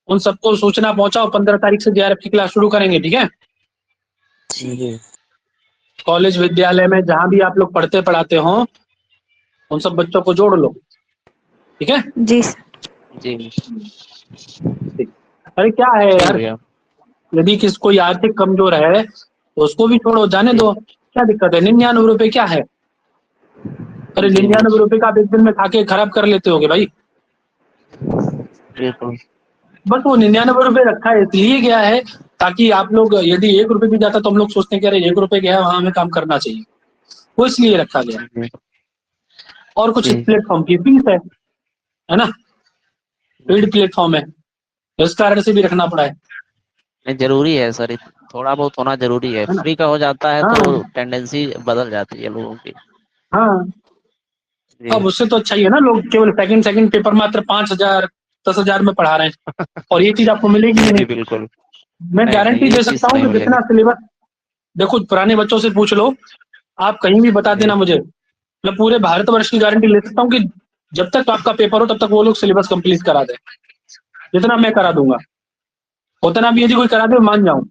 उन सबको सूचना पहुंचाओ, 15 तारीख से JRF की क्लास शुरू करेंगे, ठीक है। जी कॉलेज विद्यालय में जहां भी आप लोग पढ़ते पढ़ाते हो उन सब बच्चों को जोड़ लो, ठीक है। जी सर। जी अरे क्या है यार, भैया। यदि किस कोई आर्थिक कमजोर है तो उसको भी छोड़ो, जाने दो, क्या दिक्कत है, 99 रुपए क्या है। अरे 99 रुपए का आप एक दिन में खा के खराब कर लेते होगे भाई। बिल्कुल। बस वो 99 रुपए रखा है इसलिए गया है ताकि आप लोग, यदि 1 रुपए भी जाता तो हम लोग सोचते हैं कि अरे 1 रुपए गया है, वहां हमें काम करना चाहिए, वो इसलिए रखा गया। जी और कुछ जी। प्लेटफॉर्म की फीस है ना, पेड प्लेटफॉर्म है, इस कारण से भी रखना पड़ा नहीं, जरूरी है सर, थोड़ा बहुत होना जरूरी है। है ना। फ्री का हो जाता है हाँ तो टेंडेंसी बदल जाती है लोगों की। हाँ, जी अब उससे तो अच्छा ही है ना, लोग केवल सेकंड सेकंड पेपर मात्र 5,000 10,000 में पढ़ा रहे हैं, और ये चीज आपको मिलेगी ही जी नहीं। बिल्कुल। मैं नहीं नहीं, गारंटी ये दे चीज सकता तो हूँ नहीं कि मिलेगी। जितना सिलेबस, देखो पुराने बच्चों से पूछ लो, आप कहीं भी बता जी देना मुझे, मैं पूरे भारतवर्ष की गारंटी ले सकता हूँ कि जब तक आपका पेपर हो तब तक वो लोग सिलेबस कंप्लीट करा दें, जितना मैं करा दूंगा, उतना भी यदि कोई करा दे मान जाऊं।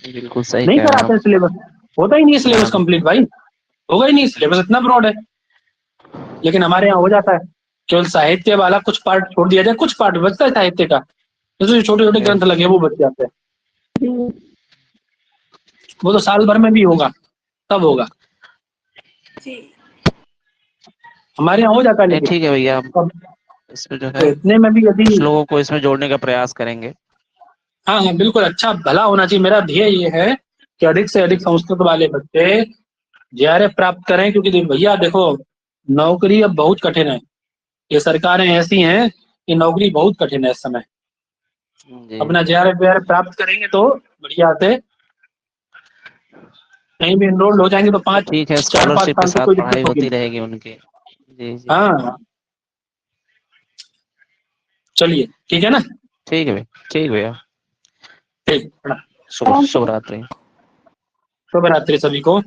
बिल्कुल सही नहीं कह रहे हैं कराते आप। हैं सिलेबस, होता ही नहीं है ना सिलेबस ना। कंप्लीट भाई, होगा ही नहीं, सिलेबस इतना ब्रॉड है। लेकिन हमारे यहाँ हो जाता है, केवल साहित्य वाला कुछ पार्ट छोड़ दिया जाए, कुछ पार्ट बचता है साहित्य का, जैसे छोटे छोटे जी ग्रंथ लगे हैं, वो बच जाते हैं, वो तो साल भर में भी होगा, तब होगा, हमारे यहाँ हो जाता है। नहीं, लेकिन ठीक है भैया, हम अब इसमें जो तो है इतने में भी यदि, कुछ लोगों को इसमें जोड़ने का प्रयास करेंगे। हाँ हाँ बिल्कुल, अच्छा भला होना चाहिए। मेरा ध्येय ये है कि अधिक से अधिक संस्कृत वाले बच्चे जेआरएफ प्राप्त करें, क्योंकि भैया देखो, नौकरी अब बहुत कठिन है, ये सरकारें ऐसी हैं कि नौकरी बहुत कठिन है इस समय। जी अपना जेआरएफ वेआरएफ प्राप्त करेंगे तो बढ़िया से कहीं भी एनरोल्ड हो जाएंगे तो तो पाँच ठीक है, 4-5 स्कॉलरशिप के साल तक साथ कोई दिक्कत पढ़ाई होगी होती नहीं। रहेगी उनकी। जी जी। हाँ चलिए ठीक है ना। ठीक है भैया, ठीक भैया। ठीक, प्रणाम। शुभ शुभ रात्रि। शुभ रात्रि सभी को।